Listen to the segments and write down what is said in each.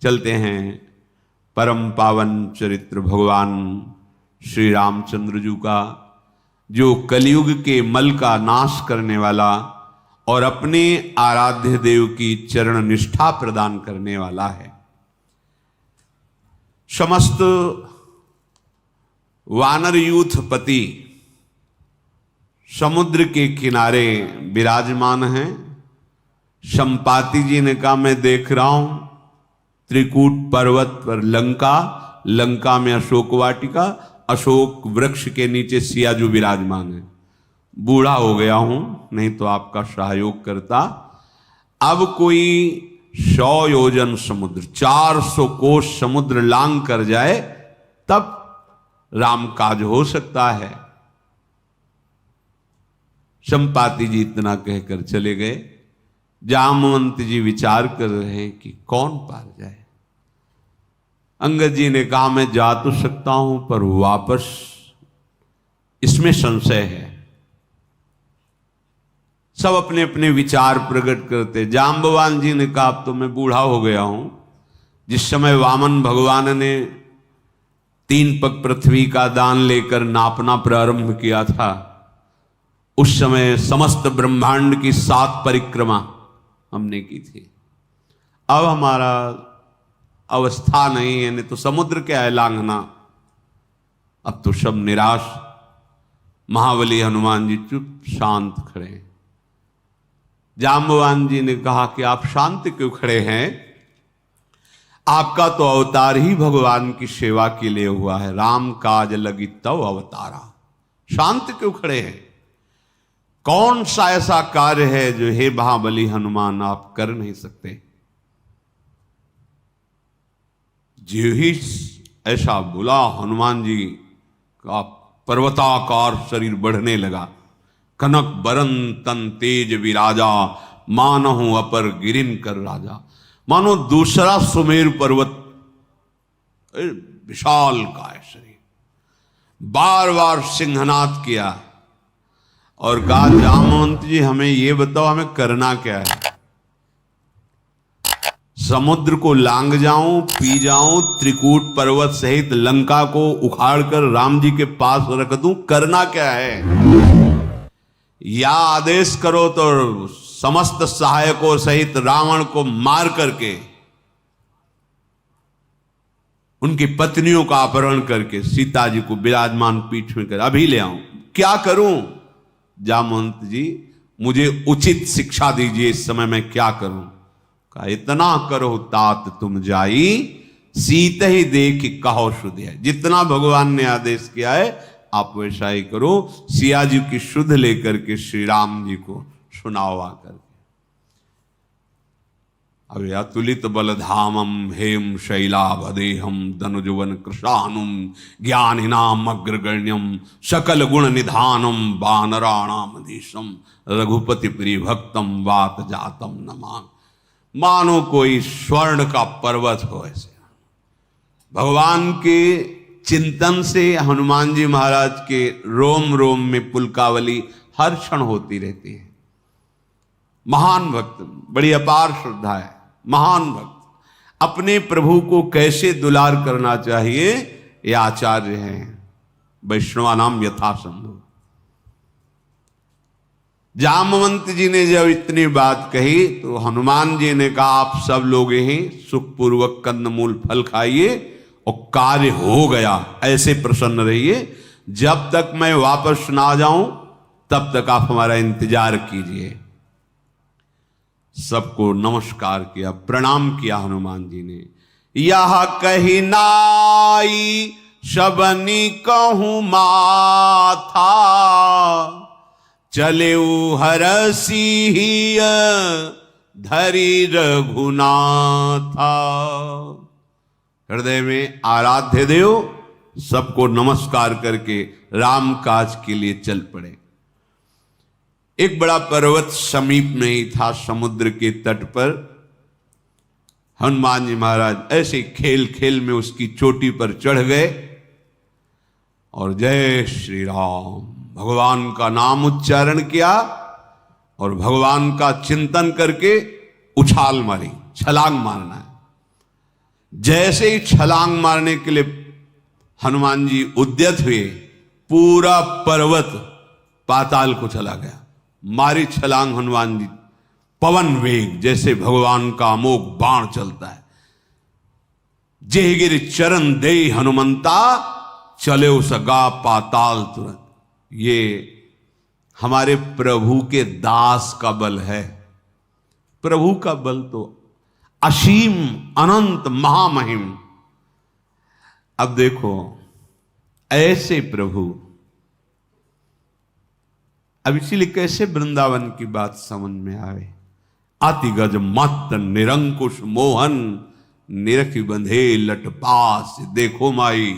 चलते हैं परम पावन चरित्र भगवान श्री रामचंद्र जी का, जो कलयुग के मल का नाश करने वाला और अपने आराध्य देव की चरण निष्ठा प्रदान करने वाला है। समस्त वानर यूथ पति समुद्र के किनारे विराजमान हैं। संपाति जी ने कहा, मैं देख रहा हूं त्रिकूट पर्वत पर लंका, लंका में अशोक वाटिका, अशोक वृक्ष के नीचे सियाजू विराजमान है। बूढ़ा हो गया हूं, नहीं तो आपका सहयोग करता। अब कोई 100 योजन समुद्र, 400 कोस समुद्र लांग कर जाए तब राम काज हो सकता है। संपाति जी इतना कहकर चले गए। जामवंत जी विचार कर रहे हैं कि कौन पार जाए। अंगद जी ने कहा, मैं जा तो सकता हूं पर वापस इसमें संशय है। सब अपने अपने विचार प्रकट करते। जाम्बवान जी ने कहा, अब तो मैं बूढ़ा हो गया हूं। जिस समय वामन भगवान ने 3 पग पृथ्वी का दान लेकर नापना प्रारंभ किया था, उस समय समस्त ब्रह्मांड की 7 परिक्रमा हमने की थी। अब हमारा अवस्था नहीं है, नहीं तो समुद्र क्या है लांघना। अब तो सब निराश। महाबली हनुमान जी चुप शांत खड़े हैं। जाम्बवान जी ने कहा कि आप शांत क्यों खड़े हैं? आपका तो अवतार ही भगवान की सेवा के लिए हुआ है। राम काज लगी तव अवतारा। शांत क्यों खड़े हैं? कौन सा ऐसा कार्य है जो हे महाबली हनुमान आप कर नहीं सकते? जो ही ऐसा बोला, हनुमान जी का पर्वताकार शरीर बढ़ने लगा। कनक बरन तन तेज विराजा, मानहु अपर गिरिन कर राजा। मानो दूसरा सुमेर पर्वत, विशाल काय शरीर। बार बार सिंहनाद किया और कहा, जामवंत जी हमें ये बताओ, हमें करना क्या है? समुद्र को लांग जाऊं, पी जाऊं, त्रिकूट पर्वत सहित लंका को उखाड़ कर राम जी के पास रख दूं, करना क्या है? या आदेश करो तो समस्त सहायकों सहित रावण को मार करके, उनकी पत्नियों का अपहरण करके सीता जी को विराजमान पीठ में कर अभी ले आऊं। क्या करूं? जामवंत जी मुझे उचित शिक्षा दीजिए, इस समय मैं क्या करूं? कहा, इतना करो तात तुम जाई, सीत ही देख कहो शुद्ध है। जितना भगवान ने आदेश किया है आप वैसा ही करो। सिया जी की शुद्ध लेकर के श्री राम जी को सुनाओ आकर। अब अतुलित बलधामम हेम शैलाभदेहम धनुजुवन कृशानुम ज्ञानिनाम अग्रगण्यम सकल गुण निधानम वानराणाम देशम रघुपति प्रिय भक्तम वात जातम नमामि। मानो कोई स्वर्ण का पर्वत हो। ऐसे भगवान के चिंतन से हनुमान जी महाराज के रोम रोम में पुलकावली हर क्षण होती रहती है। महान भक्त, बड़ी अपार श्रद्धा है। महान भक्त अपने प्रभु को कैसे दुलार करना चाहिए ये आचार्य हैं, वैष्णवानाम यथा संभव। जामवंत जी ने जब इतनी बात कही तो हनुमान जी ने कहा, आप सब लोग यही सुखपूर्वक कंदमूल फल खाइए और कार्य हो गया ऐसे प्रसन्न रहिए। जब तक मैं वापस ना जाऊं तब तक आप हमारा इंतजार कीजिए। सबको नमस्कार किया, प्रणाम किया हनुमान जी ने। यह कही नाई शबनी कहूं माथा, चले हरसी धरी रघुनाथा। हृदय में आराध्य देव सबको नमस्कार करके राम काज के लिए चल पड़े। एक बड़ा पर्वत समीप में ही था, समुद्र के तट पर। हनुमान जी महाराज ऐसे खेल खेल में उसकी चोटी पर चढ़ गए और जय श्री राम भगवान का नाम उच्चारण किया और भगवान का चिंतन करके उछाल मारी, छलांग मारना है। जैसे ही छलांग मारने के लिए हनुमान जी उद्यत हुए, पूरा पर्वत पाताल को चला गया। मारी छलांग हनुमान जी, पवन वेग जैसे भगवान का अमोघ बाण चलता है। जेहगिर चरण दे हनुमंता, चले उसगा पाताल तुरंत। ये हमारे प्रभु के दास का बल है। प्रभु का बल तो असीम अनंत महामहिम। अब देखो ऐसे प्रभु, अब इसीलिए कैसे वृंदावन की बात समझ में आवे। अति गज मत निरंकुश मोहन, निरख बंधे लटपास देखो माई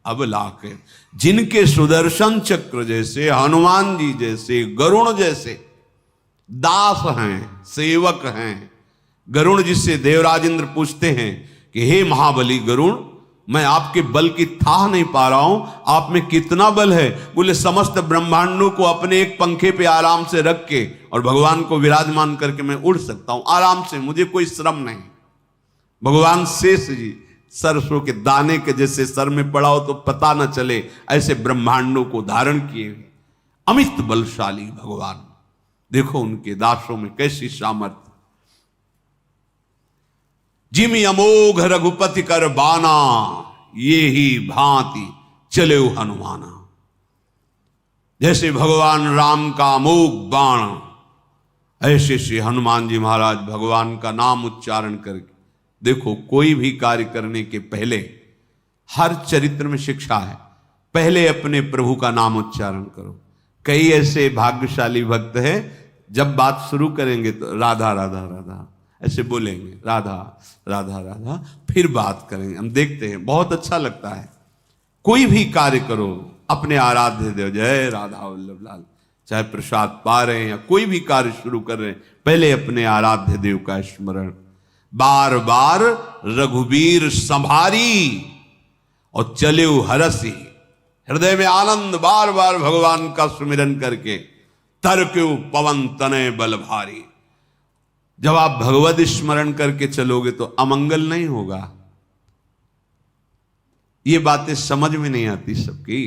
अब लाके। जिनके सुदर्शन चक्र जैसे, हनुमान जी जैसे, गरुण जैसे दास हैं, सेवक हैं। गरुण जिससे देवराज इंद्र पूछते हैं कि हे महाबली गरुण, मैं आपके बल की थाह नहीं पा रहा हूं, आप में कितना बल है। बोले समस्त ब्रह्मांडों को अपने एक पंखे पे आराम से रख के और भगवान को विराजमान करके मैं उड़ सकता हूं आराम से, मुझे कोई श्रम नहीं। भगवान शेष जी सरसों के दाने के जैसे सर में पड़ा हो तो पता न चले, ऐसे ब्रह्मांडों को धारण किए हुए अमित बलशाली भगवान। देखो उनके दासों में कैसी सामर्थ्य। जिमि अमोघ रघुपति कर बाना, ये ही भांति चले हनुमाना। जैसे भगवान राम का अमोघ बाण, ऐसे से हनुमान जी महाराज भगवान का नाम उच्चारण करके। देखो कोई भी कार्य करने के पहले, हर चरित्र में शिक्षा है, पहले अपने प्रभु का नाम उच्चारण करो। कई ऐसे भाग्यशाली भक्त हैं, जब बात शुरू करेंगे तो राधा राधा राधा ऐसे बोलेंगे, राधा राधा राधा, फिर बात करेंगे। हम देखते हैं बहुत अच्छा लगता है। कोई भी कार्य करो अपने आराध्य देव, जय राधा वल्लभ लाल, चाहे प्रसाद पा रहे हैं या कोई भी कार्य शुरू कर रहे हैं, पहले अपने आराध्य देव का स्मरण। बार बार रघुवीर संभारी और चले हरसी, हृदय में आनंद, बार बार भगवान का सुमिरन करके। तरक्यु पवन तनय बल भारी। जब आप भगवत स्मरण करके चलोगे तो अमंगल नहीं होगा। ये बातें समझ में नहीं आती सबकी।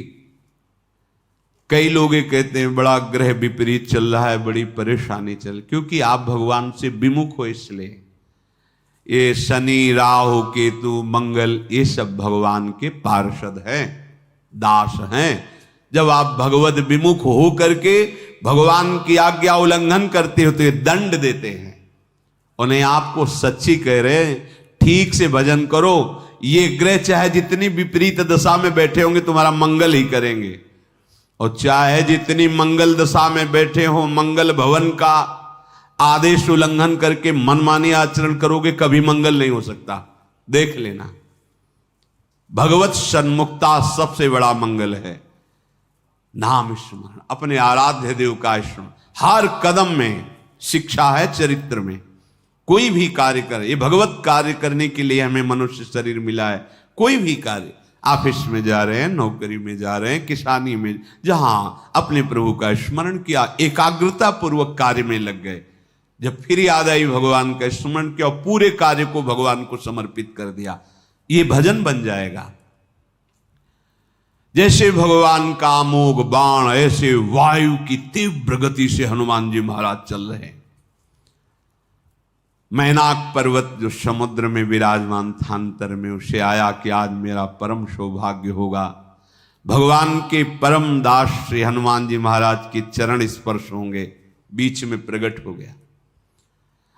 कई लोग ये कहते हैं बड़ा ग्रह विपरीत चल रहा है, बड़ी परेशानी चल, क्योंकि आप भगवान से विमुख हो। इसलिए ये शनि राहु केतु मंगल ये सब भगवान के पार्षद हैं, दास हैं। जब आप भगवत विमुख हो करके भगवान की आज्ञा उल्लंघन करते हो तो ये दंड देते हैं। उन्हें आपको सच्ची कह रहे हैं, ठीक से भजन करो। ये ग्रह चाहे जितनी विपरीत दशा में बैठे होंगे तुम्हारा मंगल ही करेंगे, और चाहे जितनी मंगल दशा में बैठे हो, मंगल भवन का आदेश उल्लंघन करके मनमानी आचरण करोगे, कभी मंगल नहीं हो सकता। देख लेना, भगवत सन्मुखता सबसे बड़ा मंगल है। नाम स्मरण, अपने आराध्य देव का स्मरण हर कदम में शिक्षा है। चरित्र में कोई भी कार्य करे, ये भगवत कार्य करने के लिए हमें मनुष्य शरीर मिला है। कोई भी कार्य, ऑफिस में जा रहे हैं, नौकरी में जा रहे हैं, किसानी में, जहां अपने प्रभु का स्मरण किया, एकाग्रता पूर्वक कार्य में लग गए। जब फिर याद आई भगवान का स्मरण किया, पूरे कार्य को भगवान को समर्पित कर दिया, ये भजन बन जाएगा। जैसे भगवान का अमोघ बाण, ऐसे वायु की तीव्र गति से हनुमान जी महाराज चल रहे हैं। मैनाक पर्वत जो समुद्र में विराजमान था अंतर में, उसे आया कि आज मेरा परम सौभाग्य होगा। भगवान के परम दास श्री हनुमान जी महाराज के चरण स्पर्श होंगे। बीच में प्रकट हो गया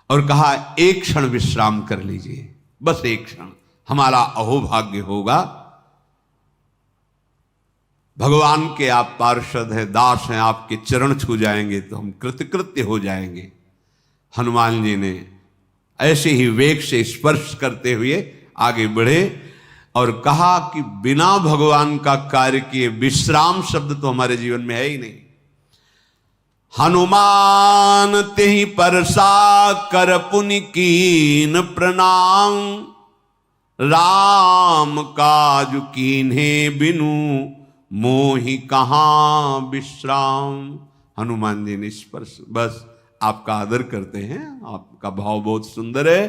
और कहा एक क्षण विश्राम कर लीजिए, बस एक क्षण, हमारा अहोभाग्य होगा। भगवान के आप पार्षद हैं, दास हैं, आपके चरण छू जाएंगे तो हम कृतकृत्य हो जाएंगे। हनुमान जी ने ऐसे ही वेग से स्पर्श करते हुए आगे बढ़े और कहा कि बिना भगवान का कार्य किए विश्राम शब्द तो हमारे जीवन में है ही नहीं। हनुमान तेहि परसा कर पुनि कीन प्रणाम, राम काज कीन्हे बिनु मोहि कहाँ विश्राम। हनुमान जी ने स्पर्श, बस आपका आदर करते हैं, आपका भाव बहुत सुंदर है,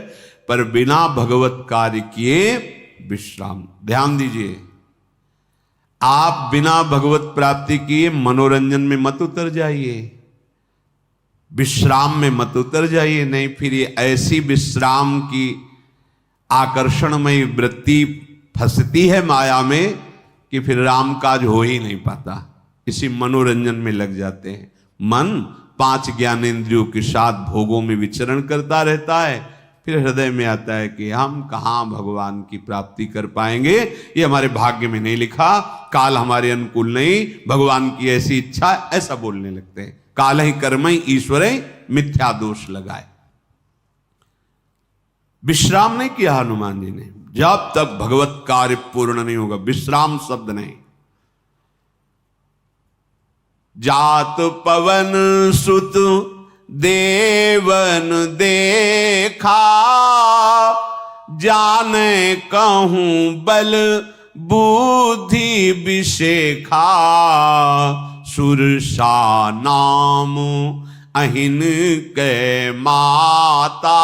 पर बिना भगवत कार्य किए विश्राम। ध्यान दीजिए, आप बिना भगवत प्राप्ति किए मनोरंजन में मत उतर जाइए, विश्राम में मत उतर जाइए, नहीं फिर ये ऐसी विश्राम की आकर्षणमयी वृत्ति फंसती है माया में कि फिर राम काज हो ही नहीं पाता, इसी मनोरंजन में लग जाते हैं। मन 5 ज्ञानेंद्रियों के साथ भोगों में विचरण करता रहता है, फिर हृदय में आता है कि हम कहाँ भगवान की प्राप्ति कर पाएंगे, ये हमारे भाग्य में नहीं लिखा, काल हमारे अनुकूल नहीं, भगवान की ऐसी इच्छा, ऐसा बोलने लगते हैं। काल ही कर्मई ईश्वर मिथ्या दोष लगाए। विश्राम नहीं किया हनुमान जी ने, जब तक भगवत कार्य पूर्ण नहीं होगा, विश्राम शब्द नहीं। जात पवन सुत देवन देखा, जाने कहूं बल बुद्धि विशेखा, सुरसा नाम अहिन के माता,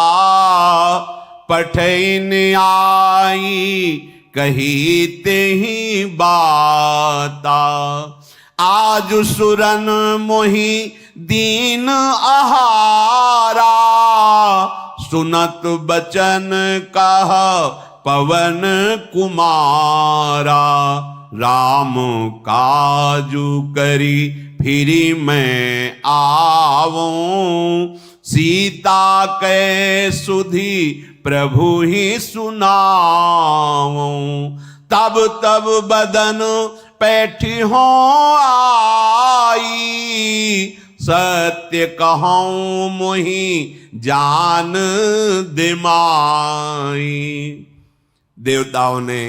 पठैन आई कही ते ही बाता, आज सुरन मोहि दीन आहारा, सुनत बचन कह पवन कुमारा, राम काजू करी फिरी मैं आवूं, सीता के सुधी प्रभु ही सुनाऊं, तब तब बदन पैठी हो आई, सत्य कहूं मोहि जान दिमाई। देवताओं ने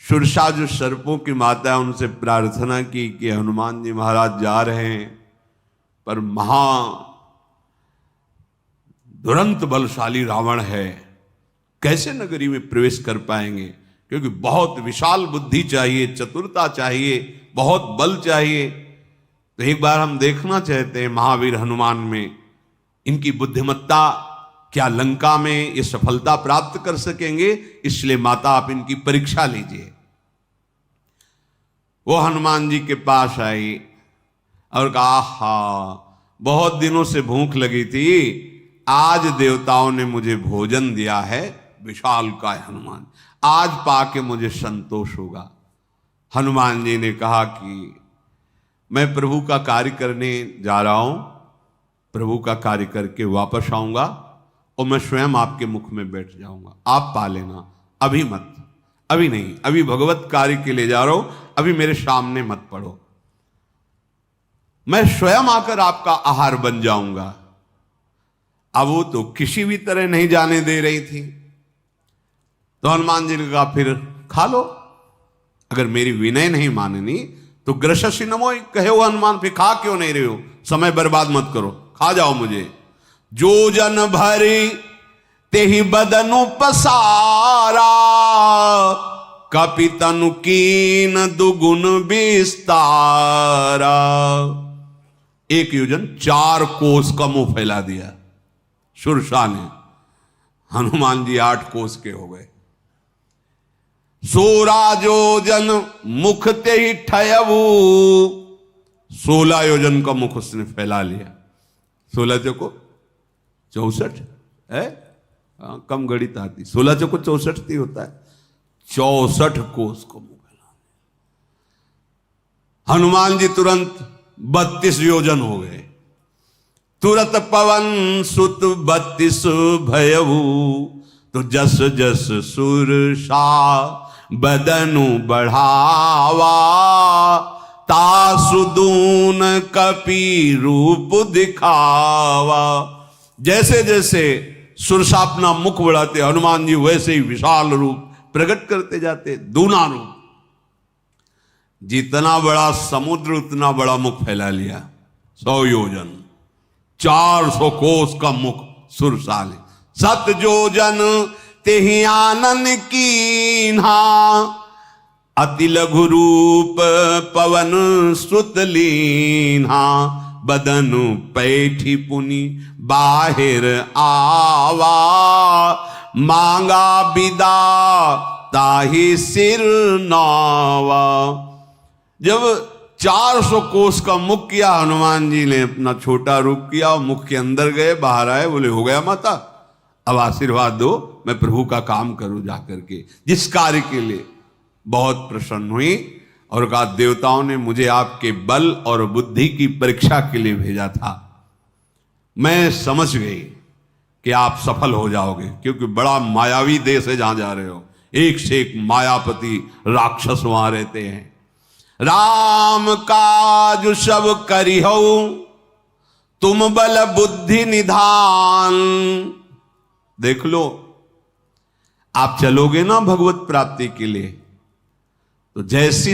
सुरसा जो सर्पों की माता है उनसे प्रार्थना की कि हनुमान जी महाराज जा रहे हैं, पर महा दुरंत बलशाली रावण है, कैसे नगरी में प्रवेश कर पाएंगे, क्योंकि बहुत विशाल बुद्धि चाहिए, चतुरता चाहिए, बहुत बल चाहिए। तो एक बार हम देखना चाहते हैं महावीर हनुमान में इनकी बुद्धिमत्ता, क्या लंका में ये सफलता प्राप्त कर सकेंगे, इसलिए माता आप इनकी परीक्षा लीजिए। वो हनुमान जी के पास आई और कहा, हा बहुत दिनों से भूख लगी थी, आज देवताओं ने मुझे भोजन दिया है, विशाल काय हनुमान, आज पाके मुझे संतोष होगा। हनुमान जी ने कहा कि मैं प्रभु का कार्य करने जा रहा हूं, प्रभु का कार्य करके वापस आऊंगा और मैं स्वयं आपके मुख में बैठ जाऊंगा, आप पा लेना, अभी मत, अभी नहीं, अभी भगवत कार्य के लिए जा रहा हूं, अभी मेरे सामने मत पड़ो, मैं स्वयं आकर आपका आहार बन जाऊंगा। अब वो तो किसी भी तरह नहीं जाने दे रही थी, तो हनुमान जी ने कहा फिर खा लो, अगर मेरी विनय नहीं माननी तो ग्रससि नमो कहे हो हनुमान, फिर खा क्यों नहीं रहे हो, समय बर्बाद मत करो, खा जाओ मुझे। जो जन भरी तेहि बदनु पसारा, कपि तनु कीन दुगुन विस्तारा। 1 योजन 4 कोस का मुंह फैला दिया सुरसा ने, हनुमान जी 8 कोस के हो गए। 16 योजन मुख ते ही ठयऊ, 16 योजन का मुख उसने फैला लिया। 16 चौको 64 है, कम गणित आती, 16 चौको 64 होता है, 64 कोस को मुंह फैला। हनुमान जी तुरंत 32 योजन हो गए। तुरत पवन सुत 32 भयऊ, तो जस जस सुरसा बदनु बढ़ावा, तासुदून कपि रूप दिखावा। जैसे जैसे सुरसा अपना मुख बढ़ाते हनुमान जी वैसे ही विशाल रूप प्रकट करते जाते, दूना रूप। जितना बड़ा समुद्र उतना बड़ा मुख फैला लिया, 100 योजन, 400 कोस का मुख सुरसा ने। 7 योजन तेहि आनन कीन्हा, अति लघु रूप पवन सुत लीन्हा, बदनु पैठी पुनि बाहिर आवा, मांगा विदा ताहि सिर नावा। जब 400 कोस का मुख किया, हनुमान जी ने अपना छोटा रूप किया, मुख के अंदर गए, बाहर आए, बोले हो गया माता, अब आशीर्वाद दो, मैं प्रभु का काम करूं जाकर के। जिस कार्य के लिए बहुत प्रसन्न हुई और कहा देवताओं ने मुझे आपके बल और बुद्धि की परीक्षा के लिए भेजा था, मैं समझ गई कि आप सफल हो जाओगे, क्योंकि बड़ा मायावी देश है जहां जा रहे हो, एक से एक मायापति राक्षस वहां रहते हैं। राम काज सब करिहो, तुम बल बुद्धि निधान। देख लो, आप चलोगे ना भगवत प्राप्ति के लिए, तो जैसी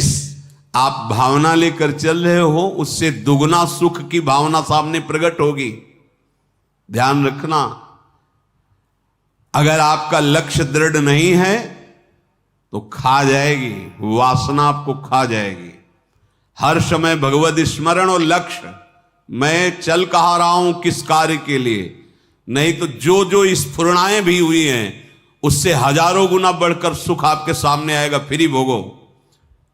आप भावना लेकर चल रहे हो, उससे दुगना सुख की भावना सामने प्रकट होगी। ध्यान रखना, अगर आपका लक्ष्य दृढ़ नहीं है तो खा जाएगी वासना, आपको खा जाएगी। हर समय भगवत स्मरण और लक्ष्य, मैं चल कहाँ रहा हूं, किस कार्य के लिए, नहीं तो जो जो स्फुरणाएं भी हुई हैं उससे हजारों गुना बढ़कर सुख आपके सामने आएगा। फिर ही भोगो,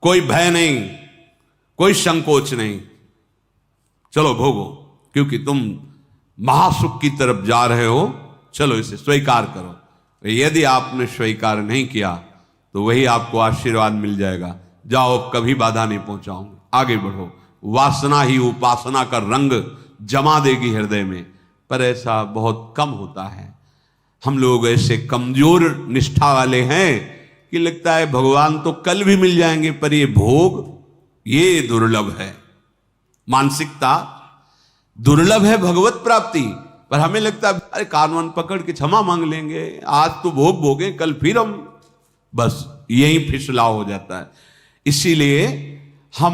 कोई भय नहीं, कोई संकोच नहीं, चलो भोगो, क्योंकि तुम महासुख की तरफ जा रहे हो। चलो इसे स्वीकार करो। यदि आपने स्वीकार नहीं किया तो वही आपको आशीर्वाद मिल जाएगा, जाओ कभी बाधा नहीं पहुंचाऊंगा, आगे बढ़ो। वासना ही उपासना का रंग जमा देगी हृदय में, पर ऐसा बहुत कम होता है। हम लोग ऐसे कमजोर निष्ठा वाले हैं कि लगता है भगवान तो कल भी मिल जाएंगे, पर ये भोग ये दुर्लभ है। मानसिकता दुर्लभ है भगवत प्राप्ति, पर हमें लगता है अरे कानून पकड़ के क्षमा मांग लेंगे, आज तो भोग भोगे, कल फिर हम, बस यही फिसलाव हो जाता है। इसीलिए हम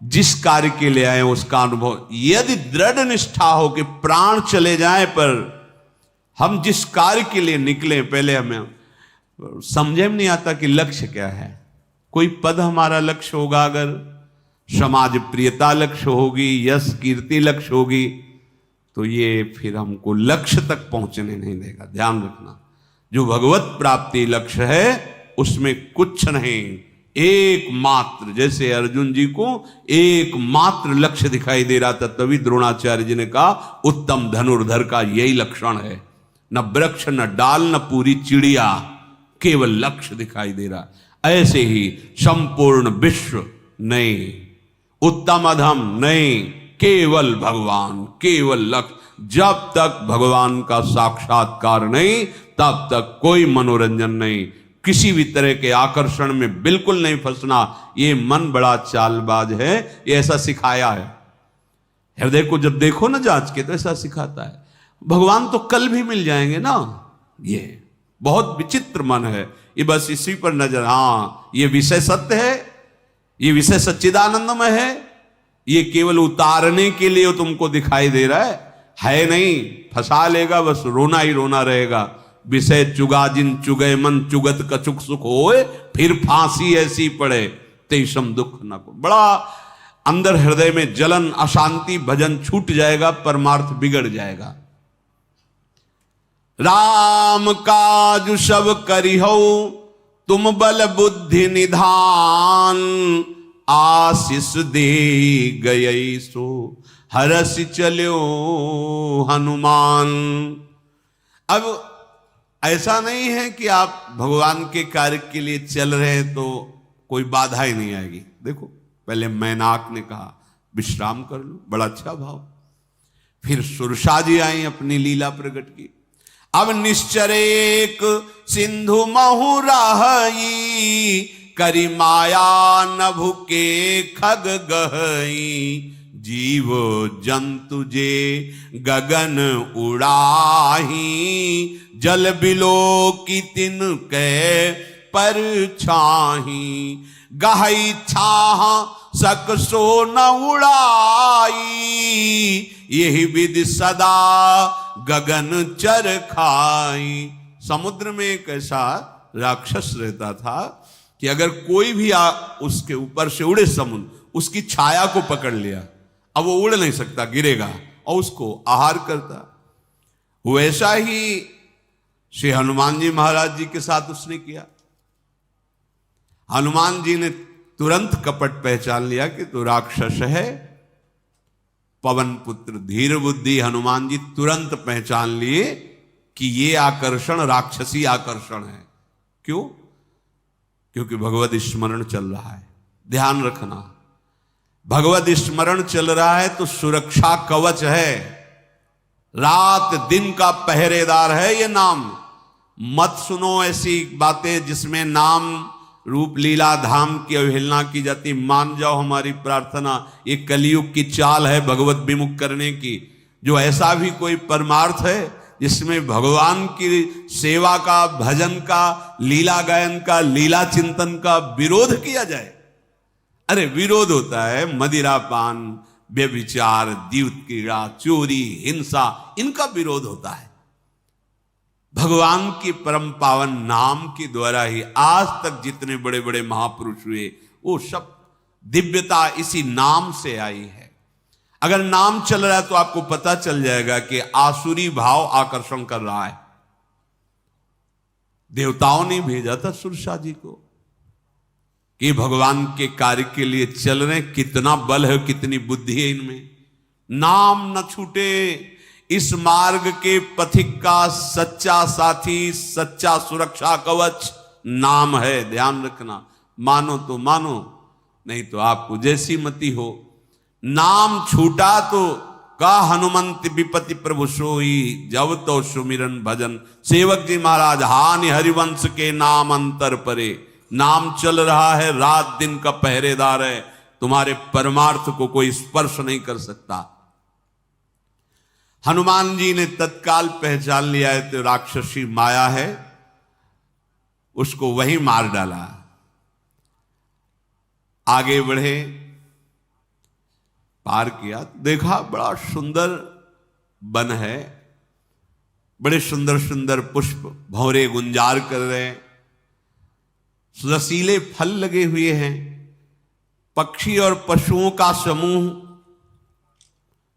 जिस कार्य के लिए आए उसका अनुभव, यदि दृढ़ निष्ठा हो कि प्राण चले जाए, पर हम जिस कार्य के लिए निकले, पहले हमें समझे में नहीं आता कि लक्ष्य क्या है। कोई पद हमारा लक्ष्य होगा, अगर समाज प्रियता लक्ष्य होगी, यश कीर्ति लक्ष्य होगी, तो ये फिर हमको लक्ष्य तक पहुंचने नहीं देगा। ध्यान रखना, जो भगवत प्राप्ति लक्ष्य है उसमें कुछ नहीं, एकमात्र, जैसे अर्जुन जी को एकमात्र लक्ष्य दिखाई दे रहा था, तभी द्रोणाचार्य जी ने कहा उत्तम धनुर्धर का यही लक्षण है, न वृक्ष न डाल न पूरी चिड़िया, केवल लक्ष्य दिखाई दे रहा। ऐसे ही संपूर्ण विश्व नहीं, उत्तम अधम नहीं, केवल भगवान, केवल लक्ष्य। जब तक भगवान का साक्षात्कार नहीं, तब तक कोई मनोरंजन नहीं, किसी भी तरह के आकर्षण में बिल्कुल नहीं फंसना। ये मन बड़ा चालबाज है, ये ऐसा सिखाया है। हृदय को जब देखो ना जांच के, तो ऐसा सिखाता है भगवान तो कल भी मिल जाएंगे ना। ये बहुत विचित्र मन है, ये बस इसी पर नजर, हाँ ये विषय सत्य है, ये विषय सच्चिदानंदमय है, ये केवल उतारने के लिए तुमको दिखाई दे रहा है नहीं, फंसा लेगा, बस रोना ही रोना रहेगा। विषय चुगा जिन चुगे मन, चुगत कछुक सुख होए, फिर फांसी ऐसी पड़े तेषम दुख न को। बड़ा अंदर हृदय में जलन, अशांति, भजन छूट जाएगा, परमार्थ बिगड़ जाएगा। राम काज सब करिहो, तुम बल बुद्धि निधान, आशीष दे गए सो हरस चलो हनुमान। अब ऐसा नहीं है कि आप भगवान के कार्य के लिए चल रहे हैं तो कोई बाधा ही नहीं आएगी। देखो, पहले मैनाक ने कहा विश्राम कर लो, बड़ा अच्छा भाव। फिर सुरसा जी आई, अपनी लीला प्रकट की। अब निश्चरेक सिंधु महु राही, करी माया नभु के खग गहई, जीव जंतु जे गगन उड़ाही, जल बिलो की तिन के पर छाही, गहई छाह सक सो न उड़ाई, यही विधि सदा गगन चर खाई। समुद्र में एक ऐसा राक्षस रहता था कि अगर कोई भी उसके ऊपर से उड़े समुद्र, उसकी छाया को पकड़ लिया, अब वो उड़ नहीं सकता, गिरेगा, और उसको आहार करता। वैसा ही श्री हनुमान जी महाराज जी के साथ उसने किया। हनुमान जी ने तुरंत कपट पहचान लिया कि तो राक्षस है। पवन पुत्र धीर बुद्धि हनुमान जी तुरंत पहचान लिए कि ये आकर्षण राक्षसी आकर्षण है। क्यों? क्योंकि भगवत स्मरण चल रहा है। ध्यान रखना, भगवत स्मरण चल रहा है तो सुरक्षा कवच है, रात दिन का पहरेदार है ये नाम। मत सुनो ऐसी बातें जिसमें नाम रूप लीला धाम की अवहेलना की जाती। मान जाओ हमारी प्रार्थना, ये कलयुग की चाल है भगवत विमुख करने की। जो ऐसा भी कोई परमार्थ है जिसमें भगवान की सेवा का, भजन का, लीला गायन का, लीला चिंतन का विरोध किया जाए, अरे विरोध होता है मदिरापान, व्यभिचार, द्यूत क्रीड़ा, चोरी, हिंसा, इनका विरोध होता है। भगवान की परम पावन नाम के द्वारा ही आज तक जितने बड़े बड़े महापुरुष हुए वो सब दिव्यता इसी नाम से आई है। अगर नाम चल रहा है तो आपको पता चल जाएगा कि आसुरी भाव आकर्षण कर रहा है। देवताओं ने भेजा था सुरसा जी को कि भगवान के कार्य के लिए चल रहे, कितना बल है, कितनी बुद्धि है इनमें। नाम न छूटे, इस मार्ग के पथिक का सच्चा साथी, सच्चा सुरक्षा कवच नाम है। ध्यान रखना, मानो तो मानो, नहीं तो आपको जैसी मति हो। नाम छूटा तो का हनुमंत विपति प्रभु सोई, जब तो सुमिरन भजन। सेवक जी महाराज, हानि हरिवंश के नाम अंतर परे। नाम चल रहा है, रात दिन का पहरेदार है, तुम्हारे परमार्थ को कोई स्पर्श नहीं कर सकता। हनुमान जी ने तत्काल पहचान लिया है तो राक्षसी माया है, उसको वहीं मार डाला। आगे बढ़े, पार किया, देखा बड़ा सुंदर वन है, बड़े सुंदर सुंदर पुष्प भंवरे गुंजार कर रहे हैं, रसीले फल लगे हुए हैं, पक्षी और पशुओं का समूह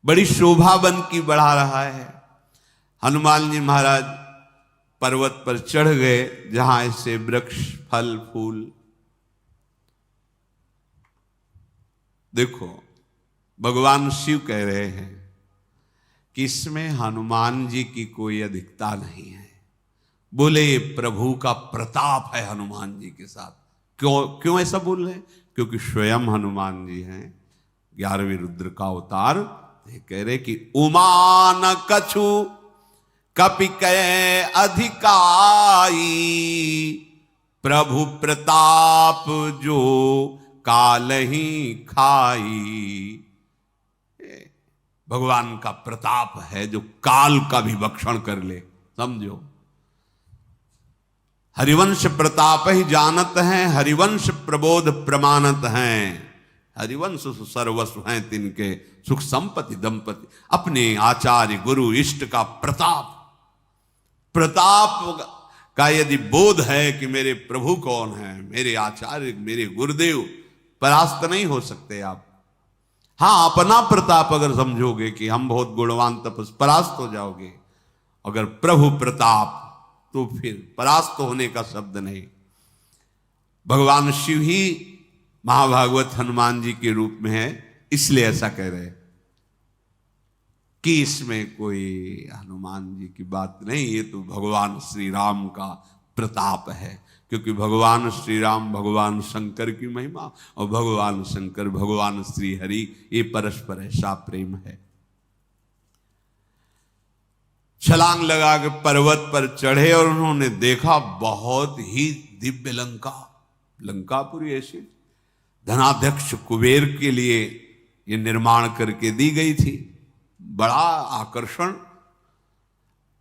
बड़ी शोभा बन की बढ़ा रहा है। हनुमान जी महाराज पर्वत पर चढ़ गए जहां ऐसे वृक्ष, फल, फूल। देखो भगवान शिव कह रहे हैं कि इसमें हनुमान जी की कोई अधिकता नहीं है। बोले प्रभु का प्रताप है हनुमान जी के साथ। क्यों ऐसा बोल रहे हैं? क्योंकि स्वयं हनुमान जी हैं 11वें रुद्र का अवतार। कह रहे कि उमा न कछु कपि कै अधिकाई, प्रभु प्रताप जो काल ही खाई। भगवान का प्रताप है जो काल का भी भक्षण कर ले, समझो। हरिवंश प्रताप ही जानत हैं, हरिवंश प्रबोध प्रमाणत हैं। हरिवंश सर्वस्व हैं तिनके, सुख संपत्ति दंपति। अपने आचार्य गुरु इष्ट का प्रताप, प्रताप का यदि बोध है कि मेरे प्रभु कौन है, मेरे आचार्य, मेरे गुरुदेव, परास्त नहीं हो सकते आप। हाँ, अपना प्रताप अगर समझोगे कि हम बहुत गुणवान तपस, परास्त हो जाओगे। अगर प्रभु प्रताप तो फिर परास्त होने का शब्द नहीं। भगवान शिव ही महाभागवत हनुमान जी के रूप में है, इसलिए ऐसा कह रहे कि इसमें कोई हनुमान जी की बात नहीं, ये तो भगवान श्री राम का प्रताप है। क्योंकि भगवान श्री राम भगवान शंकर की महिमा, और भगवान शंकर भगवान श्री हरि, ये परस्पर ऐसा प्रेम है। छलांग लगा के पर्वत पर चढ़े और उन्होंने देखा बहुत ही दिव्य लंका। लंकापुरी ऐसी धनाध्यक्ष कुबेर के लिए ये निर्माण करके दी गई थी। बड़ा आकर्षण,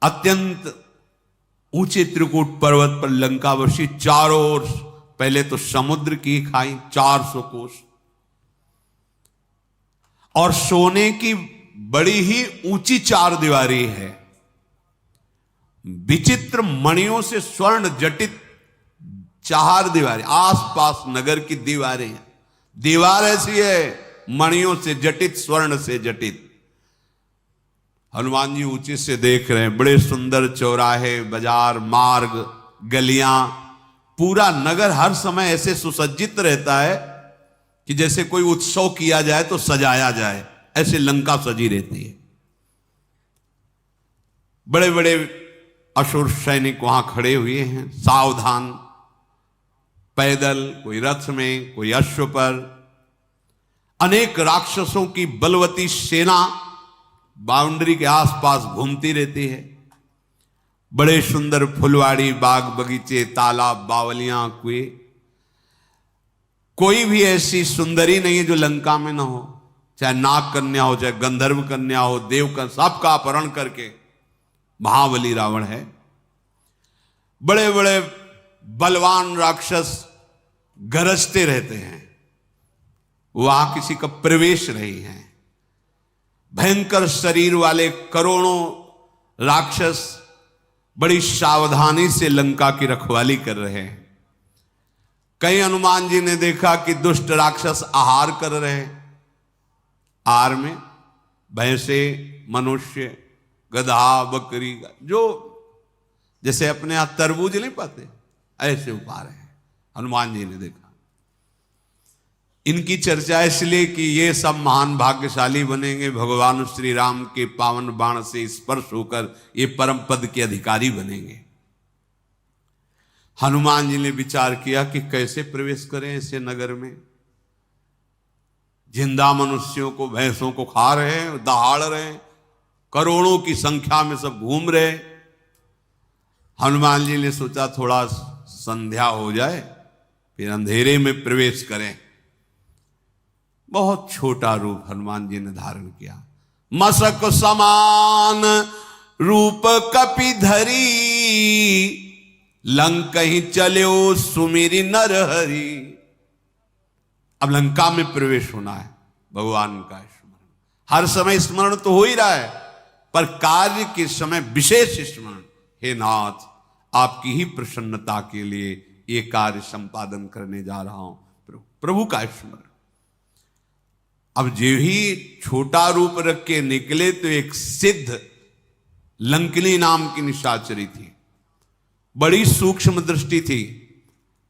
अत्यंत ऊंचे त्रिकूट पर्वत पर लंका बसी। चारों ओर पहले तो समुद्र की खाई 400 कोस, और सोने की बड़ी ही ऊंची 4 दीवारी है। विचित्र मणियों से स्वर्ण जटित 4 दीवारें, आसपास नगर की दीवारें हैं। दीवार ऐसी है मणियों से जटित, स्वर्ण से जटित। हनुमान जी ऊंचे से देख रहे हैं, बड़े सुंदर चौराहे, बाजार, मार्ग, गलियां, पूरा नगर हर समय ऐसे सुसज्जित रहता है कि जैसे कोई उत्सव किया जाए तो सजाया जाए, ऐसे लंका सजी रहती है। बड़े बड़े असुर सैनिक वहां खड़े हुए हैं, सावधान, पैदल, कोई रथ में, कोई अश्व पर। अनेक राक्षसों की बलवती सेना बाउंड्री के आसपास घूमती रहती है। बड़े सुंदर फुलवाड़ी, बाग बगीचे, तालाब, बावलियां, कुएं, कोई भी ऐसी सुंदरी नहीं है जो लंका में ना हो। चाहे नाग कन्या हो, चाहे गंधर्व कन्या हो, देव का, सबका अपहरण करके महाबली रावण है। बड़े बड़े बलवान राक्षस गरजते रहते हैं, वहां किसी का प्रवेश नहीं है। भयंकर शरीर वाले करोड़ों राक्षस बड़ी सावधानी से लंका की रखवाली कर रहे हैं। कई हनुमान जी ने देखा कि दुष्ट राक्षस आहार कर रहे हैं। आहार में भैंसे, मनुष्य, गधा, बकरी, जो जैसे अपने यहां तरबूज नहीं पाते, ऐसे उपा रहे हैं। हनुमान जी ने देखा। इनकी चर्चा इसलिए कि ये सब महान भाग्यशाली बनेंगे, भगवान श्री राम के पावन बाण से स्पर्श होकर ये परम पद के अधिकारी बनेंगे। हनुमान जी ने विचार किया कि कैसे प्रवेश करें ऐसे नगर में। जिंदा मनुष्यों को, भैंसों को खा रहे हैं, दहाड़ रहे हैं, करोड़ों की संख्या में सब घूम रहे। हनुमान जी ने सोचा थोड़ा संध्या हो जाए, फिर अंधेरे में प्रवेश करें। बहुत छोटा रूप हनुमान जी ने धारण किया। मसक समान रूप कपि धरी, लंक ही चलो सुमिरि नर हरि। अब लंका में प्रवेश होना है, भगवान का स्मरण। हर समय स्मरण तो हो ही रहा है, पर कार्य के समय विशेष स्मरण। हे नाथ, आपकी ही प्रसन्नता के लिए ये कार्य संपादन करने जा रहा हूं। प्रभु का स्मरण। अब जो ही छोटा रूप रख के निकले तो एक सिद्ध लंकिनी नाम की निशाचरी थी। बड़ी सूक्ष्म दृष्टि थी,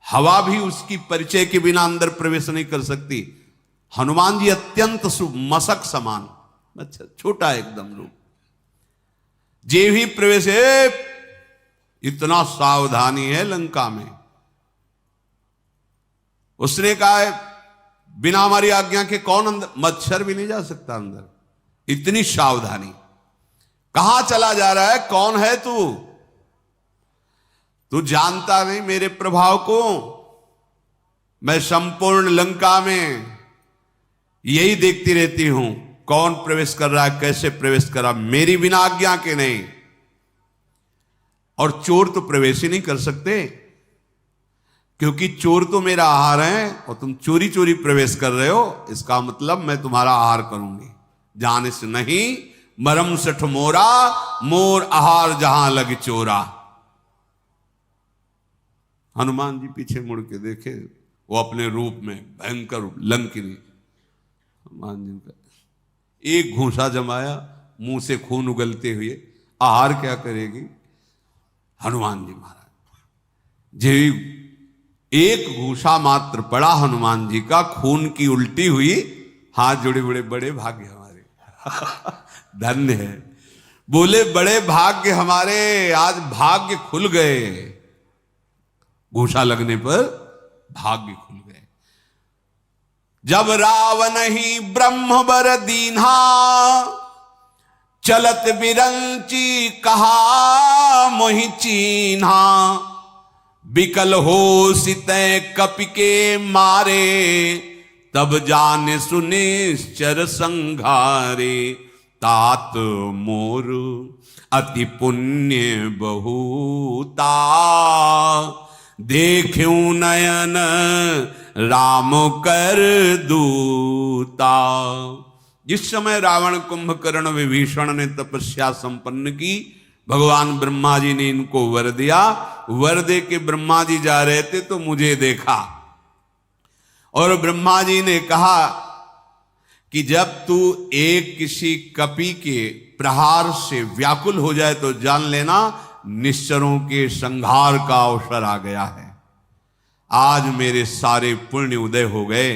हवा भी उसकी परिचय के बिना अंदर प्रवेश नहीं कर सकती। हनुमान जी अत्यंत मसक समान, अच्छा छोटा एकदम रूप। जे भी प्रवेश है, इतना सावधानी है लंका में। उसने कहा है बिना हमारी आज्ञा के कौन अंदर, मच्छर भी नहीं जा सकता अंदर, इतनी सावधानी। कहां चला जा रहा है, कौन है तू जानता नहीं मेरे प्रभाव को। मैं संपूर्ण लंका में यही देखती रहती हूं, कौन प्रवेश कर रहा है, कैसे प्रवेश कर रहा, मेरी बिना आज्ञा के नहीं। और चोर तो प्रवेश ही नहीं कर सकते, क्योंकि चोर तो मेरा आहार है और तुम चोरी चोरी प्रवेश कर रहे हो। इसका मतलब मैं तुम्हारा आहार करूंगी। जाने से नहीं मरम सठ मोरा, मोर आहार जहां लग चोरा। हनुमान जी पीछे मुड़ के देखे, वो अपने रूप में भयंकर रूप लंकिनी। हनुमान जी का एक घूंसा जमाया, मुंह से खून उगलते हुए, आहार क्या करेगी हनुमान जी महाराज। जी एक घूसा मात्र पड़ा हनुमान जी का, खून की उल्टी हुई, हाथ जोड़े, बड़े बड़े भाग्य हमारे धन्य है। बोले बड़े भाग्य हमारे, आज भाग्य खुल गए। घूसा लगने पर भाग्य खुल गए। जब रावण ही ब्रह्म बर दीन्हा, चलत बिरंची कहा मोहि चीन्हा। बिकल हो सितै कपि के मारे, तब जाने सुने चर संघारे। तात मोर अति पुण्य बहुता, देखूं नयन राम कर दूता। जिस समय रावण, कुंभकर्ण, विभीषण ने तपस्या संपन्न की, भगवान ब्रह्मा जी ने इनको वर दिया। वर दे के ब्रह्मा जी जा रहे थे तो मुझे देखा, और ब्रह्मा जी ने कहा कि जब तू एक किसी कपि के प्रहार से व्याकुल हो जाए तो जान लेना निश्चरों के संहार का अवसर आ गया है। आज मेरे सारे पुण्य उदय हो गए,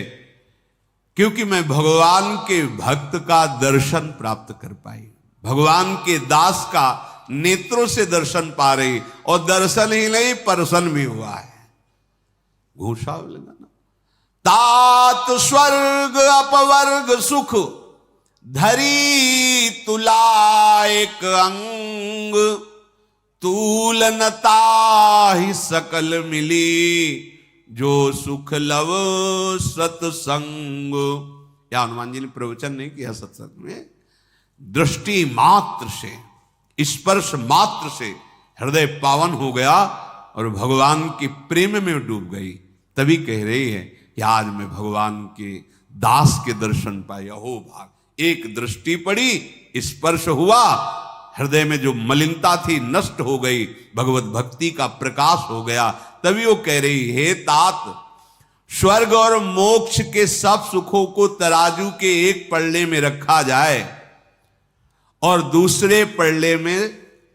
क्योंकि मैं भगवान के भक्त का दर्शन प्राप्त कर पाई, भगवान के दास का नेत्रों से दर्शन पा रही, और दर्शन ही नहीं प्रसन्न भी हुआ है। घूसा लगाना। तात स्वर्ग अपवर्ग सुख धरी तुला एक अंग, तूलनता ही सकल मिली जो सुख लव सत्संग। या हनुमान जी ने प्रवचन नहीं किया सत्संग में। दृष्टि मात्र से, स्पर्श मात्र से हृदय पावन हो गया और भगवान के प्रेम में डूब गई। तभी कह रही है कि आज मैं भगवान के दास के दर्शन पाए। अहो भाग, एक दृष्टि पड़ी, स्पर्श हुआ, हृदय में जो मलिनता थी नष्ट हो गई, भगवत भक्ति का प्रकाश हो गया। तभी वो कह रही, हे तात, स्वर्ग और मोक्ष के सब सुखों को तराजू के एक पल्ले में रखा जाए और दूसरे पल्ले में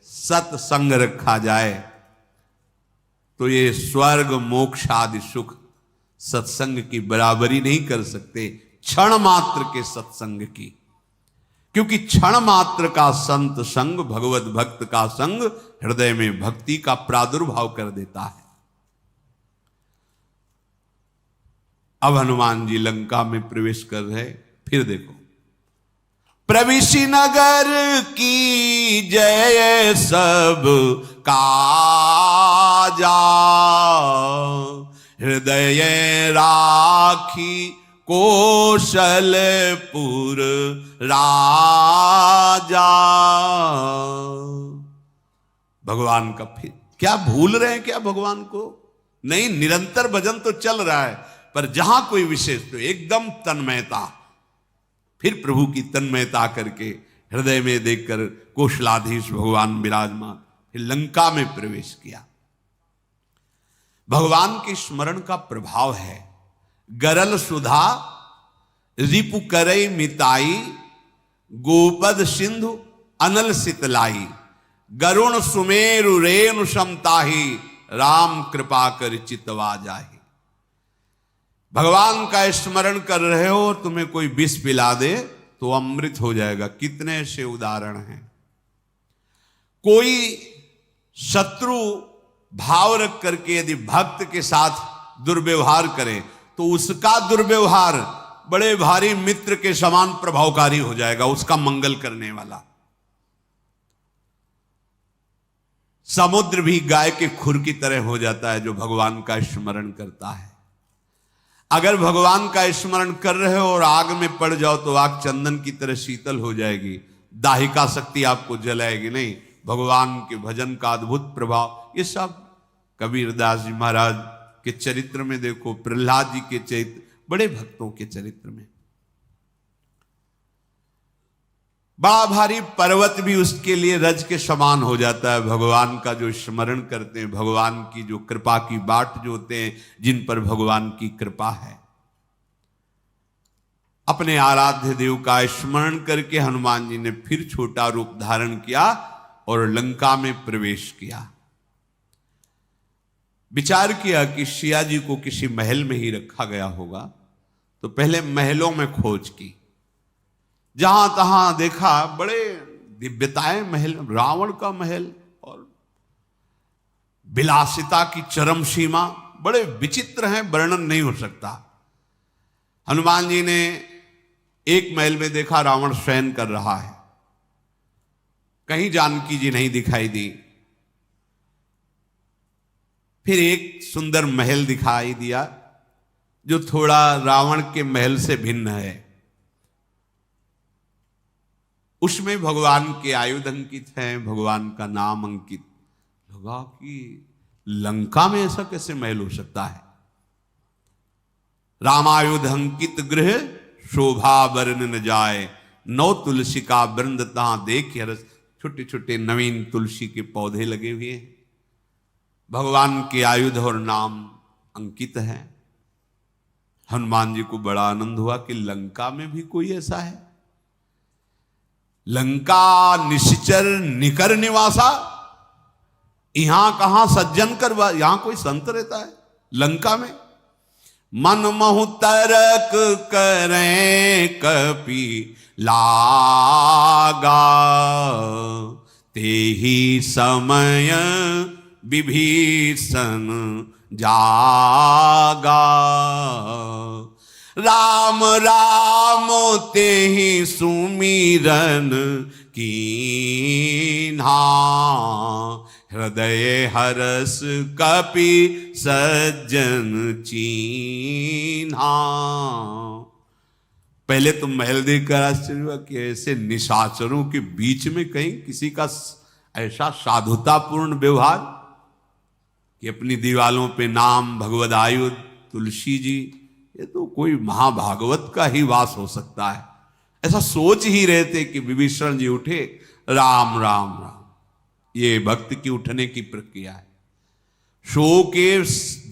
सत्संग रखा जाए, तो ये स्वर्ग मोक्ष आदि सुख सत्संग की बराबरी नहीं कर सकते, क्षण मात्र के सत्संग की। क्योंकि क्षण मात्र का संत संग, भगवत भक्त का संग हृदय में भक्ति का प्रादुर्भाव कर देता है। अब हनुमान जी लंका में प्रवेश कर रहे। फिर देखो, प्रविशि नगर की जय सब काजा, हृदय राखी कौशलपुर राजा। भगवान का फिर क्या भूल रहे हैं क्या भगवान को? नहीं, निरंतर भजन तो चल रहा है, पर जहां कोई विशेष तो एकदम तन्मयता। फिर प्रभु की तन्मयता करके हृदय में देखकर कौशलाधीश भगवान विराजमान, फिर लंका में प्रवेश किया। भगवान के स्मरण का प्रभाव है। गरल सुधा रिपु करई मिताई, गोपद सिंधु अनल सितलाई, गरुण सुमेरु रेणु समताही, राम कृपा कर चितवा जाही। भगवान का स्मरण कर रहे हो और तुम्हें कोई विष पिला दे तो अमृत हो जाएगा। कितने ऐसे उदाहरण हैं। कोई शत्रु भाव रख करके यदि भक्त के साथ दुर्व्यवहार करे तो उसका दुर्व्यवहार बड़े भारी मित्र के समान प्रभावकारी हो जाएगा, उसका मंगल करने वाला। समुद्र भी गाय के खुर की तरह हो जाता है जो भगवान का स्मरण करता है। अगर भगवान का स्मरण कर रहे हो और आग में पड़ जाओ तो आग चंदन की तरह शीतल हो जाएगी, दाहिका शक्ति आपको जलाएगी नहीं। भगवान के भजन का अद्भुत प्रभाव, ये सब कबीरदास जी महाराज के चरित्र में देखो, प्रहलाद जी के चरित्र, बड़े भक्तों के चरित्र में। बड़ा भारी पर्वत भी उसके लिए रज के समान हो जाता है। भगवान का जो स्मरण करते हैं, भगवान की जो कृपा की बाट जो होते हैं, जिन पर भगवान की कृपा है। अपने आराध्य देव का स्मरण करके हनुमान जी ने फिर छोटा रूप धारण किया और लंका में प्रवेश किया। विचार किया कि सिया जी को किसी महल में ही रखा गया होगा, तो पहले महलों में खोज की। जहां तहां देखा बड़े दिव्यताएं महल, रावण का महल और विलासिता की चरम सीमा, बड़े विचित्र हैं, वर्णन नहीं हो सकता। हनुमान जी ने एक महल में देखा रावण शयन कर रहा है, कहीं जानकी जी नहीं दिखाई दी। फिर एक सुंदर महल दिखाई दिया जो थोड़ा रावण के महल से भिन्न है। उसमें भगवान के आयुध अंकित हैं, भगवान का नाम अंकित। लगा कि लंका में ऐसा कैसे महल हो सकता है। रामायुध अंकित गृह शोभा वर्ण न जाए, नौ तुलसी का वृंद तहां देख हरस। छोटे छोटे नवीन तुलसी के पौधे लगे हुए हैं, भगवान के आयुध और नाम अंकित है। हनुमान जी को बड़ा आनंद हुआ कि लंका में भी कोई ऐसा है। लंका निश्चर निकर निवासा, यहां कहां सज्जन कर, यहां कोई संत रहता है लंका में। मन महु तरक करें कपि लागा, ते ही समय विभीषण जागा। राम राम ते ही सुमिरन कीन्हा, हृदय हरस कपि सज्जन चीन्हा। पहले तो महल देखकर आश्चर्य हुआ कि ऐसे निशाचरों के बीच में कहीं किसी का ऐसा साधुतापूर्ण व्यवहार कि अपनी दीवालों पे नाम भगवदायुध तुलसी जी, ये तो कोई महाभागवत का ही वास हो सकता है। ऐसा सोच ही रहे थे कि विभीषण जी उठे, राम राम राम। ये भक्त की उठने की प्रक्रिया है। शो के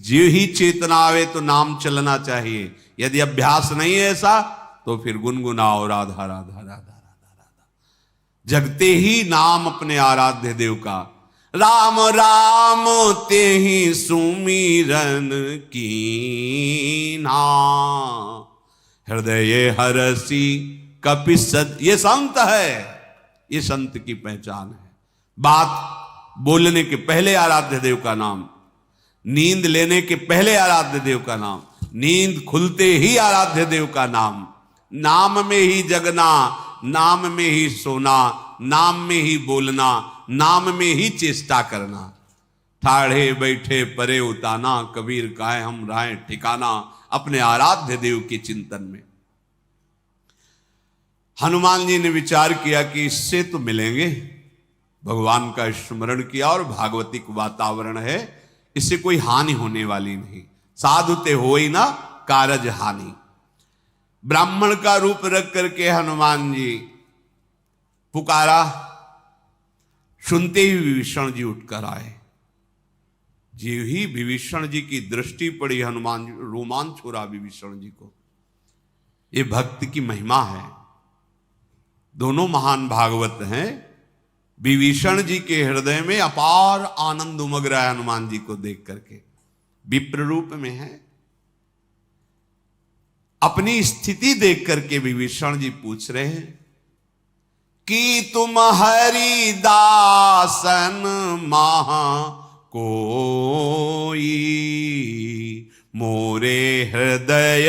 जीव ही चेतना आवे तो नाम चलना चाहिए। यदि अभ्यास नहीं है ऐसा तो फिर गुनगुनाओ राधा राधा राधा राधा राधा, जगते ही नाम अपने आराध्य देव का। राम राम ते ही सुमिरन कीन्हा, हृदय हरसी कपि सद। ये संत है, ये संत की पहचान है। बात बोलने के पहले आराध्य देव का नाम, नींद लेने के पहले आराध्य देव का नाम, नींद खुलते ही आराध्य देव का नाम। नाम में ही जगना, नाम में ही सोना, नाम में ही बोलना, नाम में ही चेष्टा करना। ठाढ़े बैठे परे उताना, कबीर काहे हम राहें ठिकाना, अपने आराध्य देव के चिंतन में। हनुमान जी ने विचार किया कि इससे तो मिलेंगे, भगवान का स्मरण किया और भागवतिक वातावरण है, इससे कोई हानि होने वाली नहीं। साधु ते होई ना कारज हानि। ब्राह्मण का रूप रख करके हनुमान जी पुकारा, सुनते ही विभीषण जी उठकर आए। जी ही विभीषण जी की दृष्टि पड़ी, हनुमान जी रोमांच हो रहा विभीषण जी को। ये भक्त की महिमा है। दोनों महान भागवत हैं। विभीषण जी के हृदय में अपार आनंद उमग रहा है हनुमान जी को देख करके। विप्र रूप में है। अपनी स्थिति देख करके विभीषण जी पूछ रहे हैं कि तुम हरि दासन महा कोई, मोरे हृदय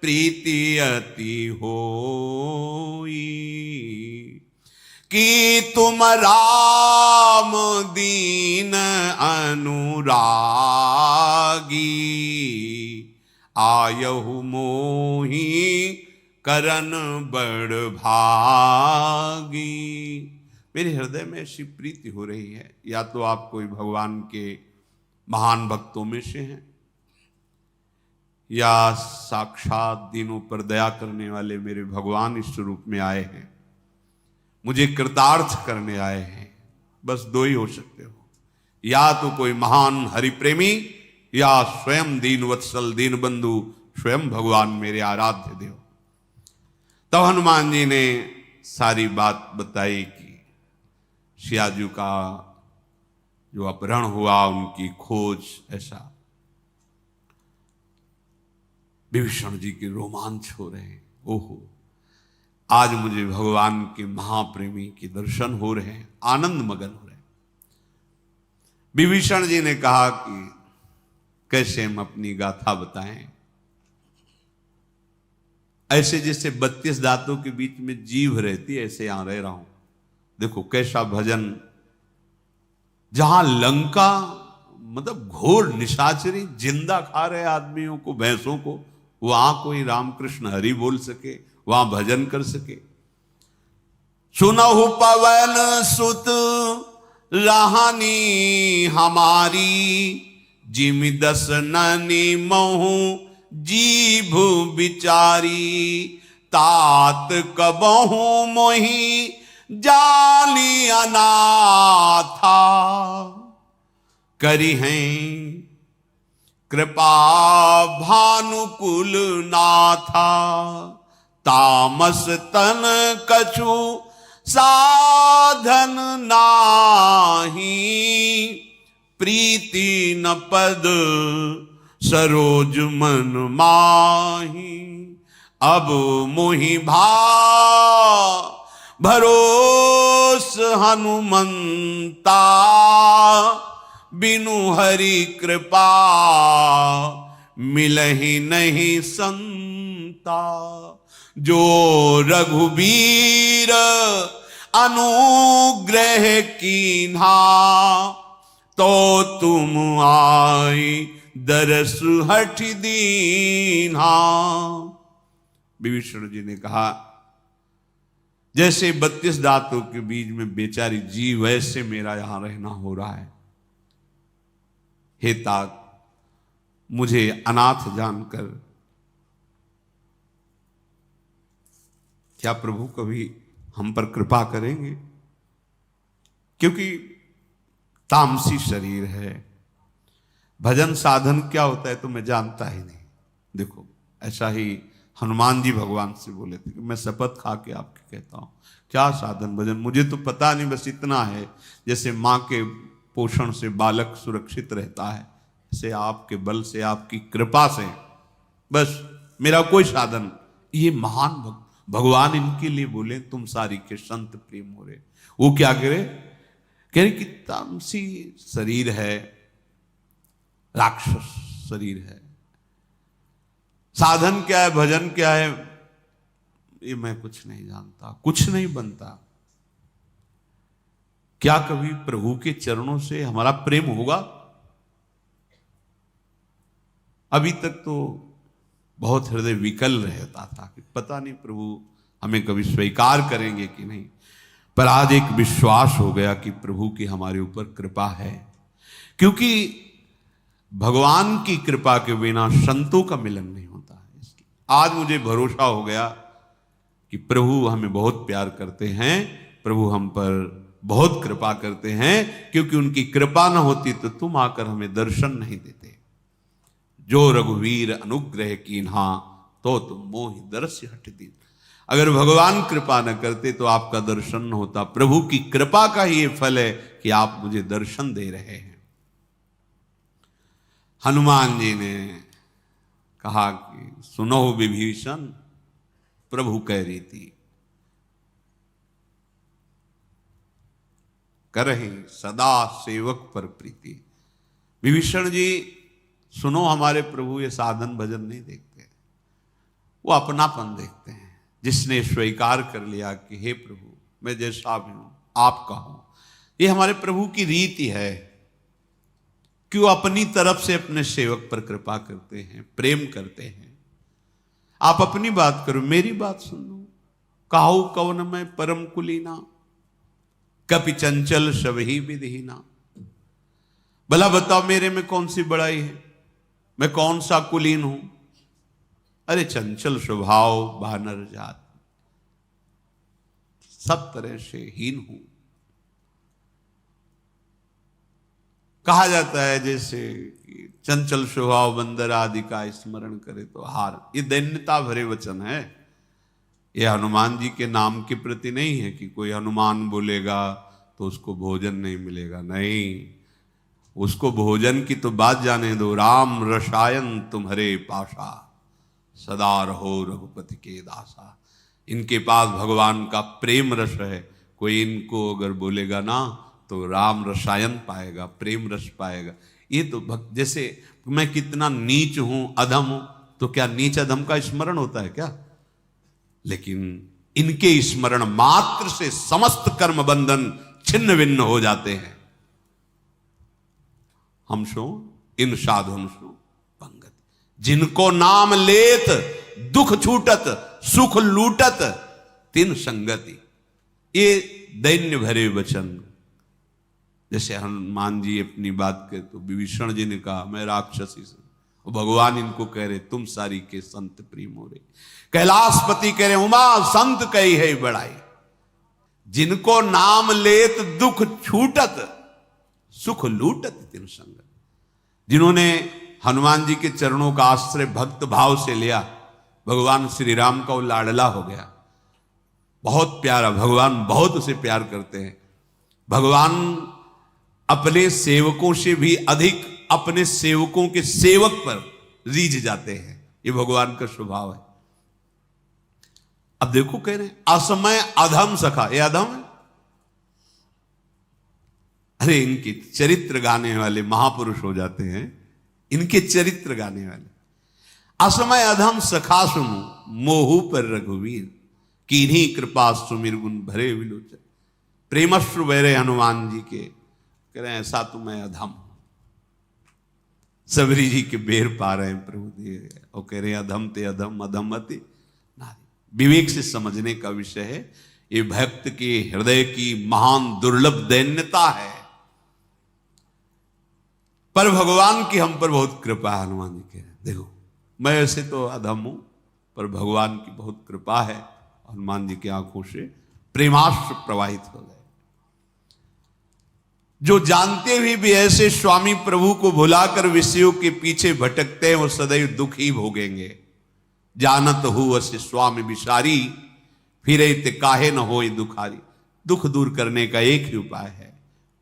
प्रीति अति होई। कि तुम राम दीन अनुरागी, आयहु मोहि करन बड़ भागी। मेरे हृदय में ऐसी प्रीति हो रही है, या तो आप कोई भगवान के महान भक्तों में से हैं, या साक्षात दीनों पर दया करने वाले मेरे भगवान इस रूप में आए हैं, मुझे कृतार्थ करने आए हैं। बस दो ही हो सकते हो, या तो कोई महान हरिप्रेमी, या स्वयं दीन वत्सल दीन बंधु स्वयं भगवान मेरे आराध्य देव। तब हनुमान जी ने सारी बात बताई कि सियाजू का जो अपहरण हुआ, उनकी खोज, ऐसा। विभीषण जी के रोमांच हो रहे हैं। ओहो, आज मुझे भगवान के महाप्रेमी के दर्शन हो रहे हैं, आनंद मगन हो रहे हैं। विभीषण जी ने कहा कि कैसे हम अपनी गाथा बताएं। ऐसे जैसे 32 दांतों के बीच में जीभ रहती है, ऐसे यहां रह रहा हूं। देखो कैसा भजन, जहां लंका मतलब घोर निशाचरी जिंदा खा रहे आदमियों को, भैंसों को, वहां कोई रामकृष्ण हरि बोल सके, वहां भजन कर सके। सुनहु पवन सुत राहनी हमारी, जिमि दस ननी महु जीभ बिचारी। तात कबहु मोहि जानी अनाथा, करी हैं कृपा भानुकुल नाथा, तामस तन कछु साधन नाही, प्रीति न पद सरोज मन माही। अब मोहि भरोस हनुमंता, बिनु हरि कृपा मिलहि नहीं संता। जो रघुबीर अनुग्रह कीन्हा, तो तुम आई दरस हठ दीन्हा। विभीषण जी ने कहा, जैसे 32 दांतों के बीच में बेचारी जी, वैसे मेरा यहां रहना हो रहा है। हे तात, मुझे अनाथ जानकर क्या प्रभु कभी हम पर कृपा करेंगे? क्योंकि तामसी शरीर है। भजन साधन क्या होता है तो मैं जानता ही नहीं। देखो, ऐसा ही हनुमान जी भगवान से बोले थे कि मैं शपथ खा के आपके कहता हूं, क्या साधन भजन मुझे तो पता नहीं, बस इतना है जैसे मां के पोषण से बालक सुरक्षित रहता है, ऐसे आपके बल से, आपकी कृपा से बस मेरा कोई साधन। ये महान भगवान इनके लिए बोले, तुम सारी के संत प्रेम हो रहे। वो क्या करे, कह रहे कि तामसी शरीर है, राक्षस शरीर है। साधन क्या है, भजन क्या है, ये मैं कुछ नहीं जानता, कुछ नहीं बनता। क्या कभी प्रभु के चरणों से हमारा प्रेम होगा? अभी तक तो बहुत हृदय विकल रहता था कि पता नहीं प्रभु हमें कभी स्वीकार करेंगे कि नहीं। पर आज एक विश्वास हो गया कि प्रभु की हमारे ऊपर कृपा है, क्योंकि भगवान की कृपा के बिना संतों का मिलन नहीं होता है। इसलिए आज मुझे भरोसा हो गया कि प्रभु हमें बहुत प्यार करते हैं, प्रभु हम पर बहुत कृपा करते हैं, क्योंकि उनकी कृपा न होती तो तुम आकर हमें दर्शन नहीं देते। जो रघुवीर अनुग्रह कीन्हा, तो तुम मोहि दर्स्य हठ दीन। अगर भगवान कृपा न करते तो आपका दर्शन न होता। प्रभु की कृपा का ही ये फल है कि आप मुझे दर्शन दे रहे हैं। हनुमान जी ने कहा कि सुनो विभीषण, प्रभु कह रही थी करहि सदा सेवक पर प्रीति। विभीषण जी सुनो, हमारे प्रभु ये साधन भजन नहीं देखते, वो अपनापन देखते हैं। जिसने स्वीकार कर लिया कि हे प्रभु मैं जैसा भी हूं आपका हूं, ये हमारे प्रभु की रीति है कि वो अपनी तरफ से अपने सेवक पर कृपा करते हैं, प्रेम करते हैं। आप अपनी बात करो, मेरी बात सुन लो। काहू कवन में परम कुलीना, कपि चंचल सबही विधिहीना। भला बताओ मेरे में कौन सी बड़ाई है, मैं कौन सा कुलीन हूं? अरे चंचल स्वभाव, बानर जात, सब तरह से हीन हूं। कहा जाता है जैसे चंचल स्वभाव बंदर आदि का स्मरण करे तो हार। ये दैन्यता भरे वचन है। ये हनुमान जी के नाम के प्रति नहीं है कि कोई हनुमान बोलेगा तो उसको भोजन नहीं मिलेगा। नहीं, उसको भोजन की तो बात जाने दो। राम रसायन तुम्हारे पाशा, सदा रहो रघुपति के दासा। इनके पास भगवान का प्रेम रस है। कोई इनको अगर बोलेगा ना तो राम रसायन पाएगा, प्रेम रस पाएगा। ये तो भक्त, जैसे मैं कितना नीच हूं, अधम हूं, तो क्या नीच अधम का स्मरण होता है क्या? लेकिन इनके स्मरण मात्र से समस्त कर्म बंधन छिन्न भिन्न हो जाते हैं। हम सो इन साधुन सो पंगत, जिनको नाम लेत दुख छूटत, सुख लूटत तिन संगति। ये दैन्य भरे वचन। जैसे हनुमान जी अपनी बात कहे तो विभीषण जी ने कहा मैं राक्षसी से, और भगवान इनको कह रहे तुम सारी के संत प्रेम हो रहे। कैलाशपति कह रहे उमा संत कही है बड़ाई, जिनको नाम लेत दुख छूटत, सुख लूटत तिन संगत। जिन्होंने हनुमान जी के चरणों का आश्रय भक्त भाव से लिया, भगवान श्री राम का वो लाडला हो गया, बहुत प्यारा, भगवान बहुत उसे प्यार करते हैं। भगवान अपने सेवकों से भी अधिक अपने सेवकों के सेवक पर रीझ जाते हैं, ये भगवान का स्वभाव है। अब देखो कह रहे हैं असमय अधम सखा, ये अधम है? अरे इनके चरित्र गाने वाले महापुरुष हो जाते हैं, इनके चरित्र गाने वाले। असमय अधम सखा सुनु मोहू पर रघुवीर, कीन्ही कृपा सुमिर गुण भरे विलोचन। प्रेमश्रु बहरे हनुमान जी के, कह रहे हैं ऐसा तो मैं अधम हूं। सबरी जी के बेर पा रहे हैं प्रभु दिए, और कह रहे हैं अधम ते अधम अधमति नारी। विवेक से समझने का विषय है, ये भक्त के हृदय की महान दुर्लभ दैन्यता है। पर भगवान की हम पर बहुत कृपा है। हनुमान जी कह रहे हैं देखो मैं ऐसे तो अधम हूं, पर भगवान की बहुत कृपा है। हनुमान जी की आंखों से प्रेमाश्रु प्रवाहित हो गए। जो जानते हुए भी ऐसे स्वामी प्रभु को भुलाकर विषयों के पीछे भटकते हैं, वो सदैव दुख ही भोगेंगे। जानत हु अस स्वामी विसारी, फिरे ते काहे न होए दुखारी। दुख दूर करने का एक ही उपाय है,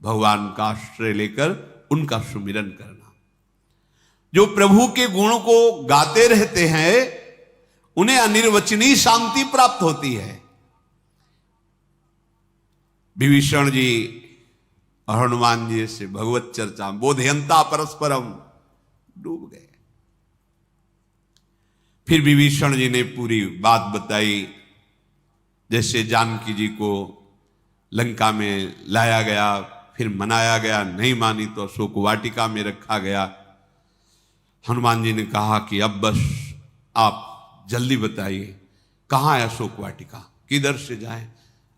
भगवान का आश्रय लेकर उनका सुमिरन करना। जो प्रभु के गुण को गाते रहते हैं उन्हें अनिर्वचनीय शांति प्राप्त होती है। विभीषण जी और हनुमान जी से भगवत चर्चा बोधयंता परस्परम डूब गए। फिर विभीषण जी ने पूरी बात बताई, जैसे जानकी जी को लंका में लाया गया, फिर मनाया गया, नहीं मानी तो अशोक वाटिका में रखा गया। हनुमान जी ने कहा कि अब बस आप जल्दी बताइए कहाँ है अशोक वाटिका, किधर से जाएं,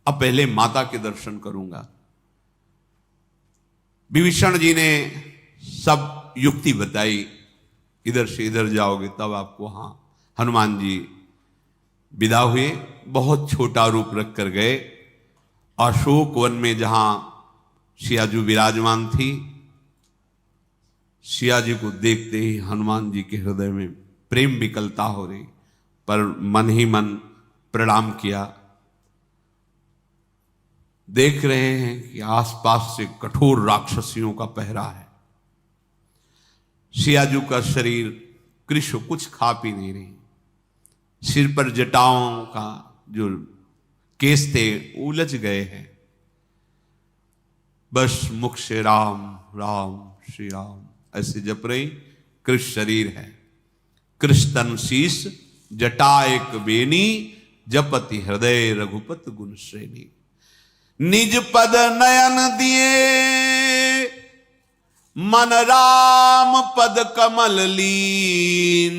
अब पहले माता के दर्शन करूंगा। विभीषण जी ने सब युक्ति बताई, इधर से इधर जाओगे तब आपको। हाँ, हनुमान जी विदा हुए, बहुत छोटा रूप रख कर गए। अशोक वन में जहां सियाजू विराजमान थी, सिया जी को देखते ही हनुमान जी के हृदय में प्रेम विकलता हो रही, पर मन ही मन प्रणाम किया। देख रहे हैं कि आसपास से कठोर राक्षसियों का पहरा है। सियाजू का शरीर कृष्ण कुछ खा पी नहीं रही, सिर पर जटाओं का जो केस थे उलझ गए हैं, बस मुख से राम राम श्री राम ऐसे जप रही। कृष्ण शरीर है, कृष्ण तन शीस जटा एक बेनी, जपति हृदय रघुपत गुण श्रेणी। निज पद नयन दिए मन राम पद कमल लीन,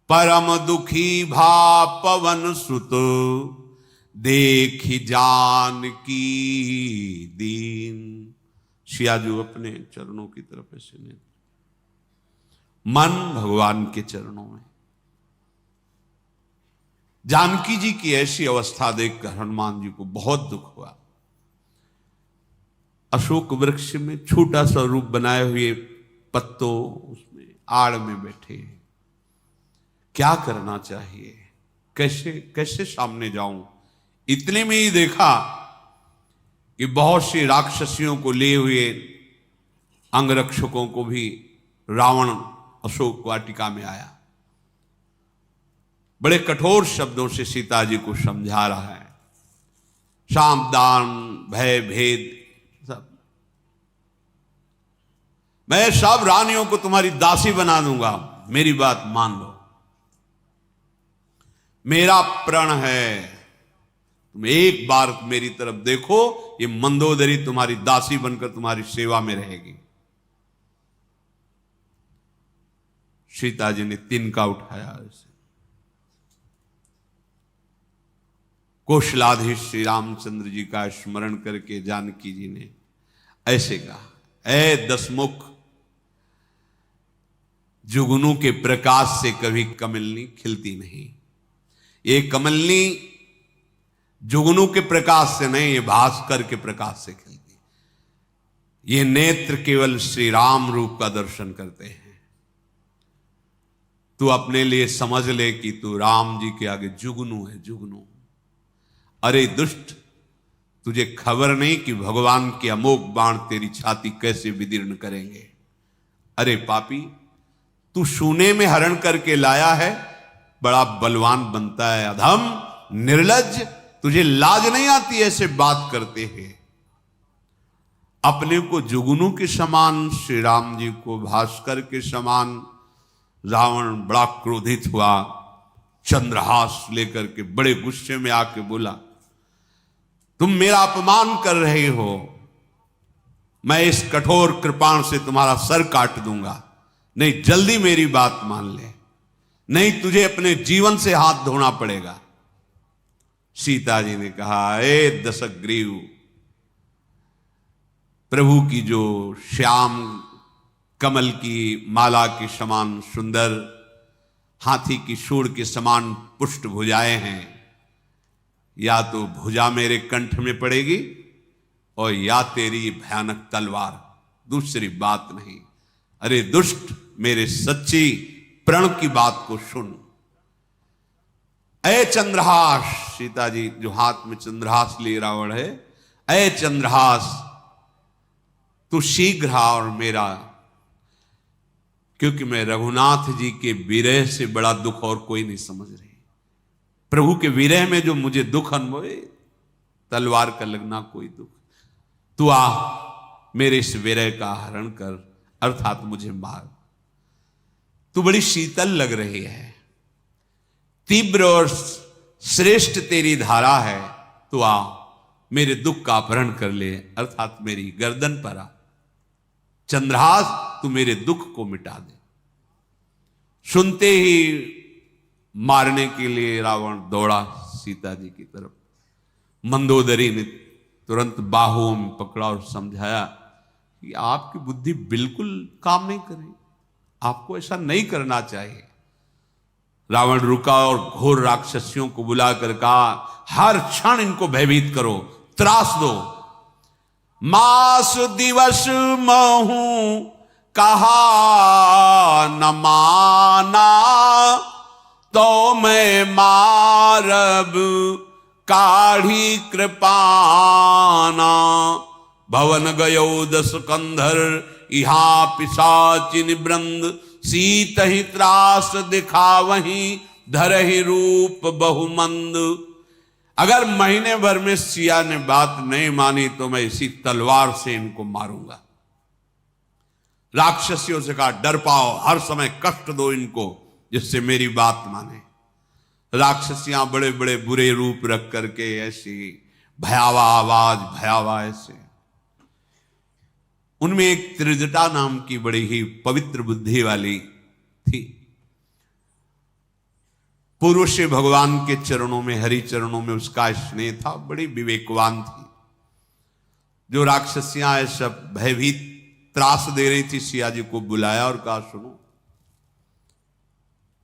परम दुखी भा पवन सुत देखि जान की दीन। सियाजू अपने चरणों की तरफ ऐसे नेत्र, मन भगवान के चरणों में। जानकी जी की ऐसी अवस्था देखकर हनुमान जी को बहुत दुख हुआ। अशोक वृक्ष में छोटा सा रूप बनाए हुए पत्तों, उसमें आड़ में बैठे, क्या करना चाहिए, कैसे कैसे सामने जाऊं। इतने में ही देखा कि बहुत सी राक्षसियों को लिए हुए अंगरक्षकों को भी रावण अशोक वाटिका में आया। बड़े कठोर शब्दों से सीता जी को समझा रहा है, सावधान भय भेद सब, मैं सब रानियों को तुम्हारी दासी बना दूंगा, मेरी बात मान लो। मेरा प्रण है, तुम एक बार मेरी तरफ देखो, ये मंदोदरी तुम्हारी दासी बनकर तुम्हारी सेवा में रहेगी। सीता जी ने तिनका उठाया, ऐसे कौशलाधीश श्री रामचंद्र जी का स्मरण करके जानकी जी ने ऐसे कहा, ऐ दसमुख, जुगनू के प्रकाश से कभी कमलनी खिलती नहीं। ये कमलनी जुगनू के प्रकाश से नहीं, ये भास्कर के प्रकाश से खिलती। ये नेत्र केवल श्री राम रूप का दर्शन करते हैं। तू अपने लिए समझ ले कि तू राम जी के आगे जुगनू है, जुगनू। अरे दुष्ट, तुझे खबर नहीं कि भगवान के अमोघ बाण तेरी छाती कैसे विदीर्ण करेंगे। अरे पापी, तू सोने में हरण करके लाया है, बड़ा बलवान बनता है। अधम, निर्लज्ज, तुझे लाज नहीं आती ऐसे बात करते हैं। अपने को जुगनू के समान, श्री राम जी को भास्कर के समान। रावण बड़ा क्रोधित हुआ, चंद्रहास लेकर के बड़े गुस्से में आके बोला, तुम मेरा अपमान कर रहे हो, मैं इस कठोर कृपाण से तुम्हारा सर काट दूंगा। नहीं, जल्दी मेरी बात मान ले, नहीं तुझे अपने जीवन से हाथ धोना पड़ेगा। सीता जी ने कहा, ए दशग्रीव, प्रभु की जो श्याम कमल की माला के समान सुंदर, हाथी की सूंड के समान पुष्ट भुजाएं हैं, या तो भुजा मेरे कंठ में पड़ेगी और या तेरी भयानक तलवार, दूसरी बात नहीं। अरे दुष्ट, मेरे सच्ची प्रण की बात को सुन। अय चंद्रहास, सीता जी जो हाथ में चंद्रहास लिए रावण है, अय चंद्रहास, तू शीघ्र आ और मेरा, क्योंकि मैं रघुनाथ जी के विरह से बड़ा दुख और कोई नहीं समझ रही। प्रभु के विरह में जो मुझे दुख अनुभव, तलवार का लगना कोई दुख। तू आ, मेरे इस विरह का हरण कर, अर्थात मुझे मार। तू बड़ी शीतल लग रही है, तीव्र और श्रेष्ठ तेरी धारा है। तू आ, मेरे दुख का अपहरण कर ले, अर्थात मेरी गर्दन पर आ। चंद्रहास, तू मेरे दुख को मिटा दे। सुनते ही मारने के लिए रावण दौड़ा सीता जी की तरफ। मंदोदरी ने तुरंत बाहों में पकड़ा और समझाया कि आपकी बुद्धि बिल्कुल काम नहीं कर रही, आपको ऐसा नहीं करना चाहिए। रावण रुका और घोर राक्षसियों को बुलाकर कहा, हर क्षण इनको भयभीत करो, त्रास दो। मास दिवस महू कहा न माना, तो मैं मारब काढ़ी कृपाना। भवन गयो दस कंधर, इहा पिशाचिन वृंद। सीत ही त्रास दिखावहीं, धरहि रूप बहुमंद। अगर महीने भर में सिया ने बात नहीं मानी तो मैं इसी तलवार से इनको मारूंगा। राक्षसियों से कहा, डर पाओ, हर समय कष्ट दो इनको, जिससे मेरी बात माने। राक्षसियां बड़े बड़े बुरे रूप रख करके ऐसी भयावह आवाज, भयावह ऐसे। उनमें एक त्रिजटा नाम की बड़ी ही पवित्र बुद्धि वाली थी। पूर्व से भगवान के चरणों में, हरि चरणों में उसका स्नेह था, बड़ी विवेकवान थी। जो राक्षसियां ऐसा भयभीत त्रास दे रही थी, सिया जी को बुलाया और कहा, सुनो,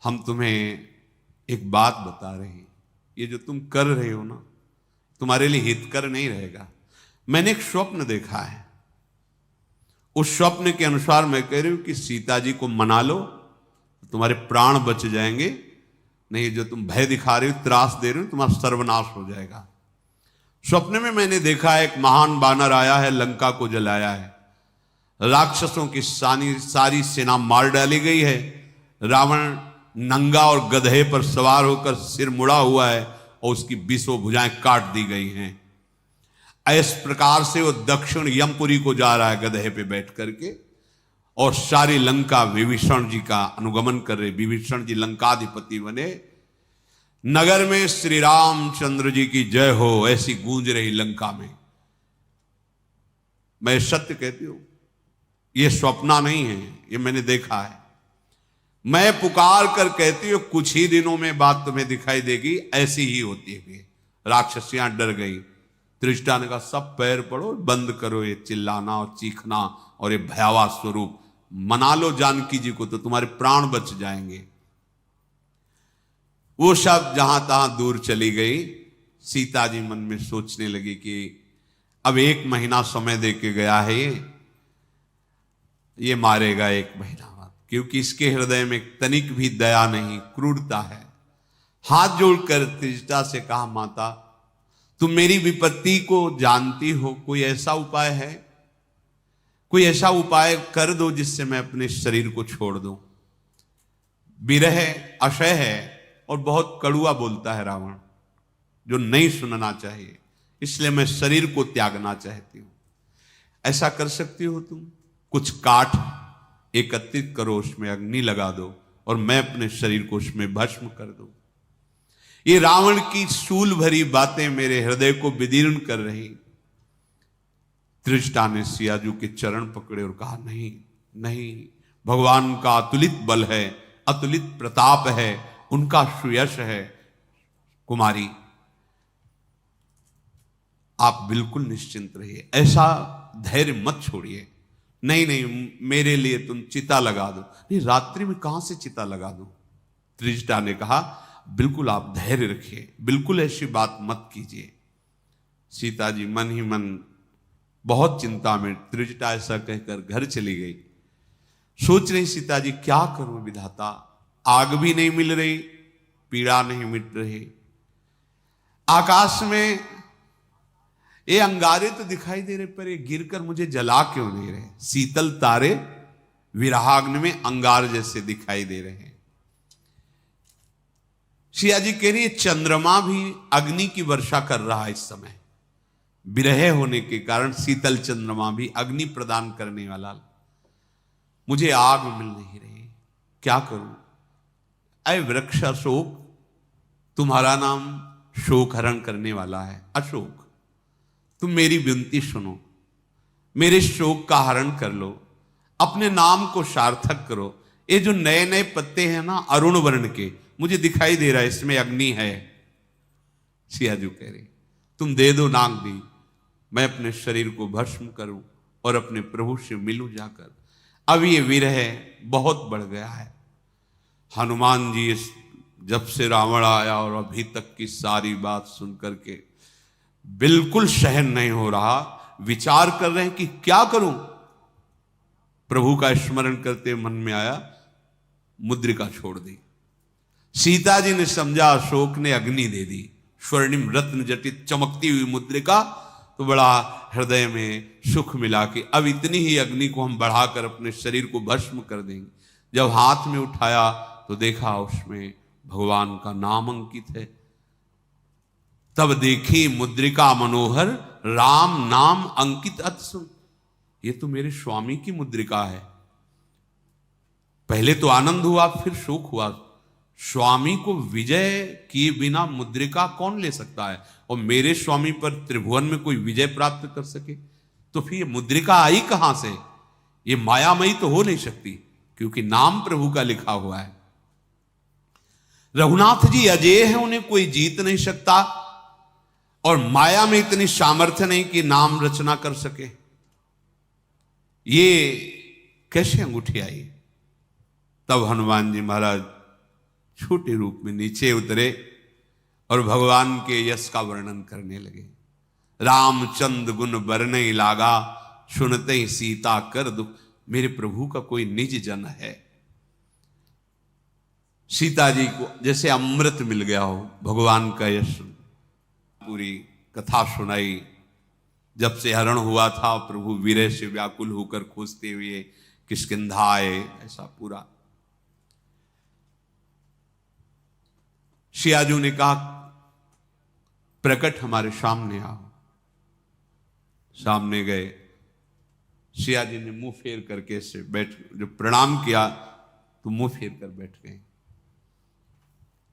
हम तुम्हें एक बात बता रहे हैं, ये जो तुम कर रहे हो ना, तुम्हारे लिए हितकर नहीं रहेगा। मैंने एक स्वप्न देखा है, उस स्वप्न के अनुसार मैं कह रही हूं कि सीता जी को मना लो, तुम्हारे प्राण बच जाएंगे। नहीं, जो तुम भय दिखा रहे हो, त्रास दे रहे हो, तुम्हारा सर्वनाश हो जाएगा। स्वप्न में मैंने देखा है, एक महान बानर आया है, लंका को जलाया है, राक्षसों की सारी सेना मार डाली गई है। रावण नंगा और गधे पर सवार होकर सिर मुड़ा हुआ है और उसकी 20 भुजाएं काट दी गई हैं। इस प्रकार से वो दक्षिण यमपुरी को जा रहा है गधे पे बैठ करके, और सारी लंका विभीषण जी का अनुगमन कर रहे। विभीषण जी लंकाधिपति बने, नगर में श्री रामचंद्र जी की जय हो ऐसी गूंज रही लंका में। मैं सत्य कहती हूं, ये स्वप्ना नहीं है, ये मैंने देखा है। मैं पुकार कर कहती हूं, कुछ ही दिनों में बात तुम्हें दिखाई देगी, ऐसी ही होती है। राक्षसियां डर गई। त्रिष्टा ने कहा, सब पैर पड़ो, बंद करो ये चिल्लाना और चीखना और ये भयावह स्वरूप, मना लो जानकी जी को तो तुम्हारे प्राण बच जाएंगे। वो सब जहां तहां दूर चली गई। सीता जी मन में सोचने लगी कि अब 1 महीना समय दे के गया है, ये मारेगा 1 महीना बाद। क्योंकि इसके हृदय में तनिक भी दया नहीं, क्रूरता है। हाथ जोड़कर त्रिजटा से कहा, माता तुम मेरी विपत्ति को जानती हो, कोई ऐसा उपाय है? कोई ऐसा उपाय कर दो जिससे मैं अपने शरीर को छोड़ दूं। विरह अशय है और बहुत कड़ुआ बोलता है रावण, जो नहीं सुनना चाहिए, इसलिए मैं शरीर को त्यागना चाहती हूं। ऐसा कर सकती हो तुम? कुछ काठ एकत्रित करो, उसमें अग्नि लगा दो और मैं अपने शरीर को उसमें भस्म कर दूं। ये रावण की शूल भरी बातें मेरे हृदय को विदीर्ण कर रही। त्रिजटा ने सियाजू के चरण पकड़े और कहा, नहीं नहीं, भगवान का अतुलित बल है, अतुलित प्रताप है, उनका सुयश है। कुमारी आप बिल्कुल निश्चिंत रहिए, ऐसा धैर्य मत छोड़िए। नहीं नहीं, मेरे लिए तुम चिता लगा दो। नहीं, रात्रि में कहां से चिता लगा दो? त्रिजटा ने कहा, बिल्कुल आप धैर्य रखिए, बिल्कुल ऐसी बात मत कीजिए। सीता जी मन ही मन बहुत चिंता में त्रिजटा ऐसा कहकर घर चली गई। सोच रही सीता जी, क्या करूं विधाता, आग भी नहीं मिल रही, पीड़ा नहीं मिट रही। आकाश में ये अंगारे तो दिखाई दे रहे, पर ये गिरकर मुझे जला क्यों नहीं रहे? शीतल तारे विरहाग्नि में अंगार जैसे दिखाई दे रहे हैं। सिया जी कह रही है, चंद्रमा भी अग्नि की वर्षा कर रहा है इस समय। विरह होने के कारण शीतल चंद्रमा भी अग्नि प्रदान करने वाला, मुझे आग मिल नहीं रही, क्या करूं? अय वृक्ष अशोक, तुम्हारा नाम शोक हरण करने वाला है। अशोक, तुम मेरी विनती सुनो, मेरे शोक का हरण कर लो, अपने नाम को सार्थक करो। ये जो नए नए पत्ते हैं ना अरुण वर्ण के, मुझे दिखाई दे रहा है इसमें अग्नि है। सियाजू कह रहे, तुम दे दो नागदी, मैं अपने शरीर को भस्म करूं और अपने प्रभु से मिलूं जाकर। अब ये विरह बहुत बढ़ गया है। हनुमान जी जब से रावण आया और अभी तक की सारी बात सुन करके बिल्कुल सहन नहीं हो रहा, विचार कर रहे हैं कि क्या करूं। प्रभु का स्मरण करते मन में आया, मुद्रिका छोड़ दी। सीता जी ने समझा अशोक ने अग्नि दे दी, स्वर्णिम रत्न जटित चमकती हुई मुद्रिका, तो बड़ा हृदय में सुख मिला कि अब इतनी ही अग्नि को हम बढ़ाकर अपने शरीर को भस्म कर देंगे। जब हाथ में उठाया तो देखा उसमें भगवान का नाम अंकित है। तब देखी मुद्रिका मनोहर, राम नाम अंकित अत्सु। ये तो मेरे स्वामी की मुद्रिका है। पहले तो आनंद हुआ, फिर शोक हुआ। स्वामी को विजय किए बिना मुद्रिका कौन ले सकता है? और मेरे स्वामी पर त्रिभुवन में कोई विजय प्राप्त कर सके तो फिर ये मुद्रिका आई कहां से? ये मायामयी तो हो नहीं सकती, क्योंकि नाम प्रभु का लिखा हुआ है। रघुनाथ जी अजय हैं, उन्हें कोई जीत नहीं सकता, और माया में इतनी सामर्थ्य नहीं कि नाम रचना कर सके। ये कैसे अंगूठी आई? तब हनुमान जी महाराज छोटे रूप में नीचे उतरे और भगवान के यश का वर्णन करने लगे। रामचंद्र गुण बरने लागा, सुनते ही सीता कर दुख। मेरे प्रभु का कोई निज जन है। सीता जी को जैसे अमृत मिल गया हो भगवान का यश। पूरी कथा सुनाई। जब से हरण हुआ था प्रभु विरह से व्याकुल होकर खोजते हुए किष्किंधा आए, ऐसा पूरा। सियाजू ने कहा, प्रकट हमारे सामने आओ। सामने गए। सियाजी ने मुंह फेर करके से बैठ, जो प्रणाम किया तो मुंह फेर कर बैठ गए।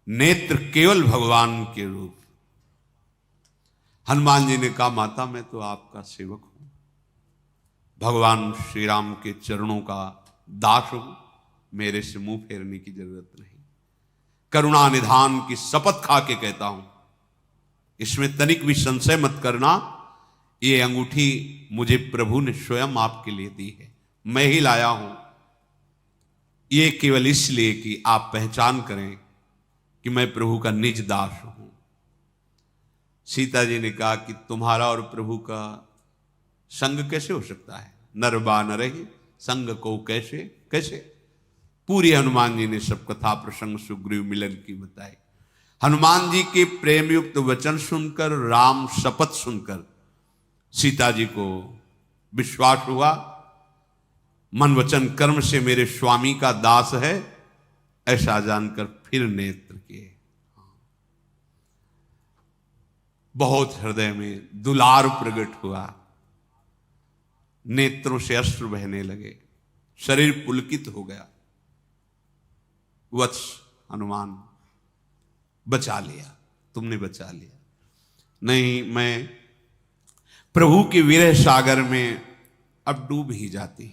नेत्र केवल भगवान के रूप। हनुमान जी ने कहा, माता मैं तो आपका सेवक हूं, भगवान श्री राम के चरणों का दास हूं, मेरे से मुंह फेरने की जरूरत नहीं। करुणा निधान की शपथ खा के कहता हूं, इसमें तनिक भी संशय मत करना। ये अंगूठी मुझे प्रभु ने स्वयं आपके लिए दी है, मैं ही लाया हूं। ये केवल इसलिए कि आप पहचान करें कि मैं प्रभु का निज दास हूं। सीता जी ने कहा कि तुम्हारा और प्रभु का संग कैसे हो सकता है? नर बा नर ही संग को कैसे कैसे? पूरी हनुमान जी ने सब कथा प्रसंग सुग्रीव मिलन की बताई। हनुमान जी के प्रेम युक्त वचन सुनकर, राम शपथ सुनकर सीता जी को विश्वास हुआ, मन वचन कर्म से मेरे स्वामी का दास है, ऐसा जानकर फिर नेत्र किए। बहुत हृदय में दुलार प्रकट हुआ, नेत्रों से अश्रु बहने लगे, शरीर पुलकित हो गया। वत्स हनुमान, बचा लिया, तुमने बचा लिया। नहीं, मैं प्रभु के विरह सागर में अब डूब ही जाती,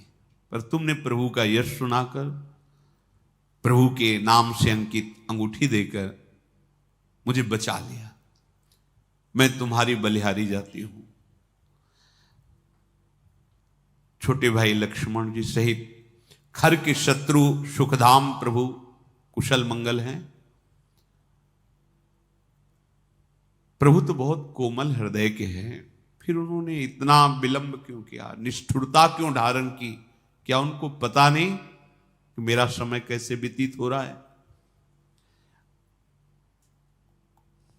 पर तुमने प्रभु का यश सुनाकर, प्रभु के नाम से अंकित अंगूठी देकर मुझे बचा लिया। मैं तुम्हारी बलिहारी जाती हूं। छोटे भाई लक्ष्मण जी सहित खर के शत्रु सुखधाम प्रभु कुशल मंगल हैं। प्रभु तो बहुत कोमल हृदय के हैं, फिर उन्होंने इतना विलंब क्यों किया, निष्ठुरता क्यों धारण की? क्या उनको पता नहीं कि मेरा समय कैसे व्यतीत हो रहा है?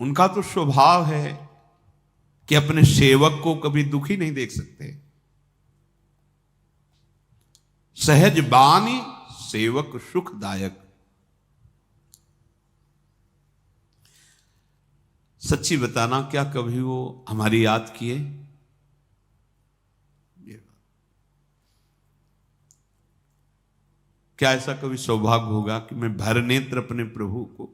उनका तो स्वभाव है कि अपने सेवक को कभी दुखी नहीं देख सकते। सहज बानी सेवक सुखदायक। सच्ची बताना, क्या कभी वो हमारी याद किए? क्या ऐसा कभी सौभाग्य होगा कि मैं भर नेत्र अपने प्रभु को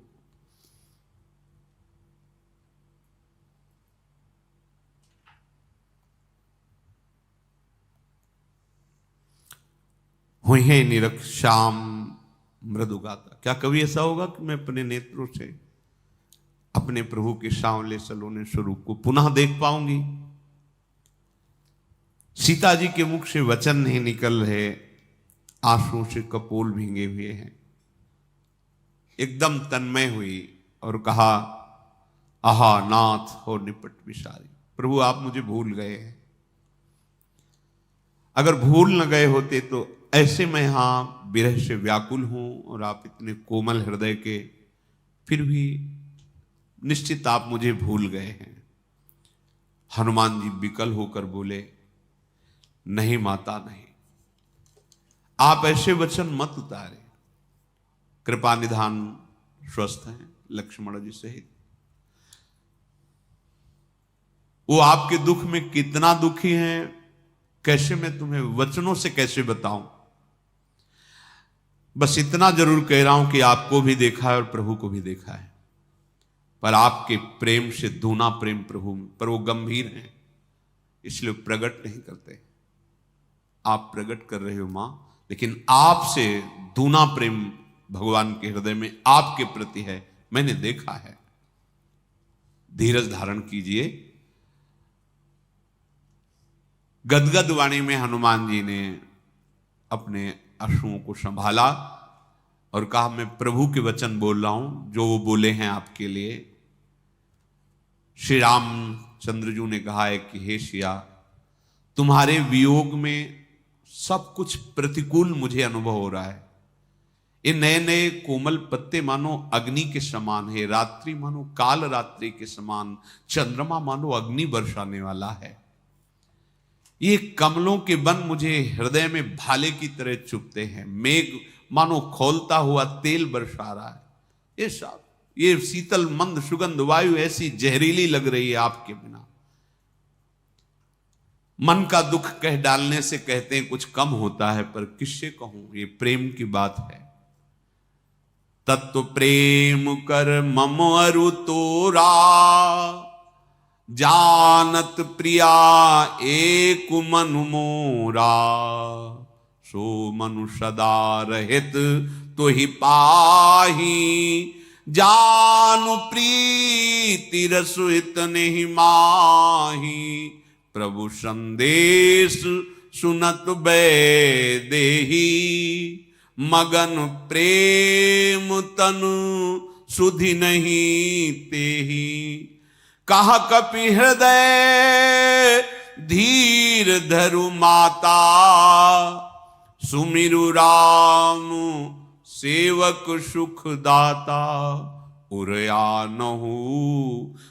हुई है निरख श्याम मृदु गाता? क्या कभी ऐसा होगा कि मैं अपने नेत्रों से अपने प्रभु के सांवले सलोने स्वरूप को पुनः देख पाऊंगी? सीता जी के मुख से वचन नहीं निकल रहे, आंसुओं से कपोल भींगे हुए हैं। एकदम तन्मय हुई और कहा, आहा नाथ हो निपट विसारी। प्रभु आप मुझे भूल गए हैं। अगर भूल न गए होते तो ऐसे मैं यहां विरह से व्याकुल हूं, और आप इतने कोमल हृदय के, फिर भी निश्चित आप मुझे भूल गए हैं। हनुमान जी विकल होकर बोले, नहीं माता नहीं, आप ऐसे वचन मत उतारे। कृपा निधान स्वस्थ हैं लक्ष्मण जी सहित। वो आपके दुख में कितना दुखी हैं, कैसे मैं तुम्हें वचनों से कैसे बताऊं? बस इतना जरूर कह रहा हूं कि आपको भी देखा है और प्रभु को भी देखा है, पर आपके प्रेम से दूना प्रेम प्रभु में, पर वो गंभीर हैं, इसलिए प्रकट नहीं करते। आप प्रकट कर रहे हो मां, लेकिन आपसे दूना प्रेम भगवान के हृदय में आपके प्रति है, मैंने देखा है। धीरज धारण कीजिए। गदगद वाणी में हनुमान जी ने अपने अश्रुओं को संभाला और कहा, मैं प्रभु के वचन बोल रहा हूं जो वो बोले हैं आपके लिए। श्री रामचंद्र जी ने कहा है कि हे सिया, तुम्हारे वियोग में सब कुछ प्रतिकूल मुझे अनुभव हो रहा है। ये नए नए कोमल पत्ते मानो अग्नि के समान है, रात्रि मानो काल रात्रि के समान, चंद्रमा मानो अग्नि बरसाने वाला है। ये कमलों के वन मुझे हृदय में भाले की तरह चुभते हैं, मेघ मानो खोलता हुआ तेल बरसा रहा है। ये सब, ये शीतल मंद सुगंध वायु ऐसी जहरीली लग रही है आपके बिना। मन का दुख कह डालने से कहते हैं कुछ कम होता है, पर किससे कहूं, ये प्रेम की बात है। तत्व प्रेम कर मम अरु तोरा, जानत प्रिया एक मनु मोरा। सो मनु सदा रहित तो ही पाही, जानु प्रीति रसु इतने ही माही। प्रभु संदेश सुनत बै देही, मगन प्रेम तनु सुधि नहीं तेही। कहा कपि हृदय धीर धरु माता, सुमिरु राम सेवक सुख दाता उरया नहु,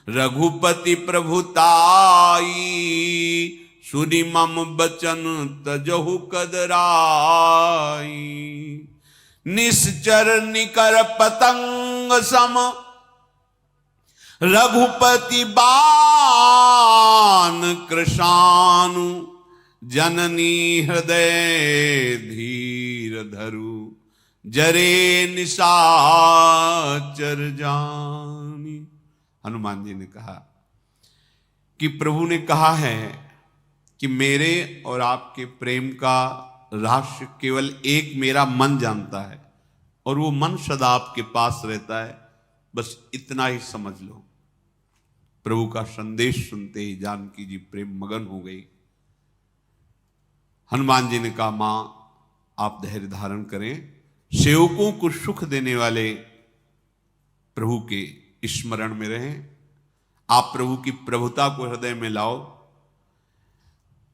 रघुपति प्रभुताई सुनि मम बचन तजहु कदराई। निश्चर निकर पतंग सम रघुपति बान कृशानु, जननी हृदय धीर धरु जरे निशाचर जानी। हनुमान जी ने कहा कि प्रभु ने कहा है कि मेरे और आपके प्रेम का रहस्य केवल एक मेरा मन जानता है, और वो मन सदा आपके पास रहता है, बस इतना ही समझ लो। प्रभु का संदेश सुनते ही जानकी जी प्रेम मगन हो गई। हनुमान जी ने कहा, मां आप धैर्य धारण करें, सेवकों को सुख देने वाले प्रभु के स्मरण में रहें, आप प्रभु की प्रभुता को हृदय में लाओ,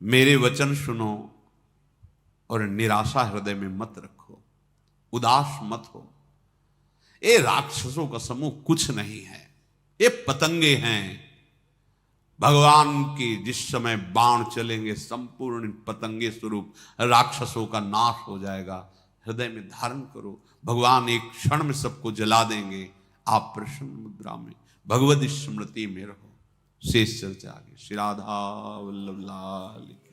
मेरे वचन सुनो और निराशा हृदय में मत रखो, उदास मत हो। ये राक्षसों का समूह कुछ नहीं है, ये पतंगे हैं। भगवान के जिस समय बाण चलेंगे संपूर्ण पतंगे स्वरूप राक्षसों का नाश हो जाएगा। हृदय में धारण करो, भगवान एक क्षण में सबको जला देंगे। आप प्रसन्न मुद्रा में भगवत स्मृति में रहो। शेष चर्चा आगे। श्री राधा वल्लभ लाल की।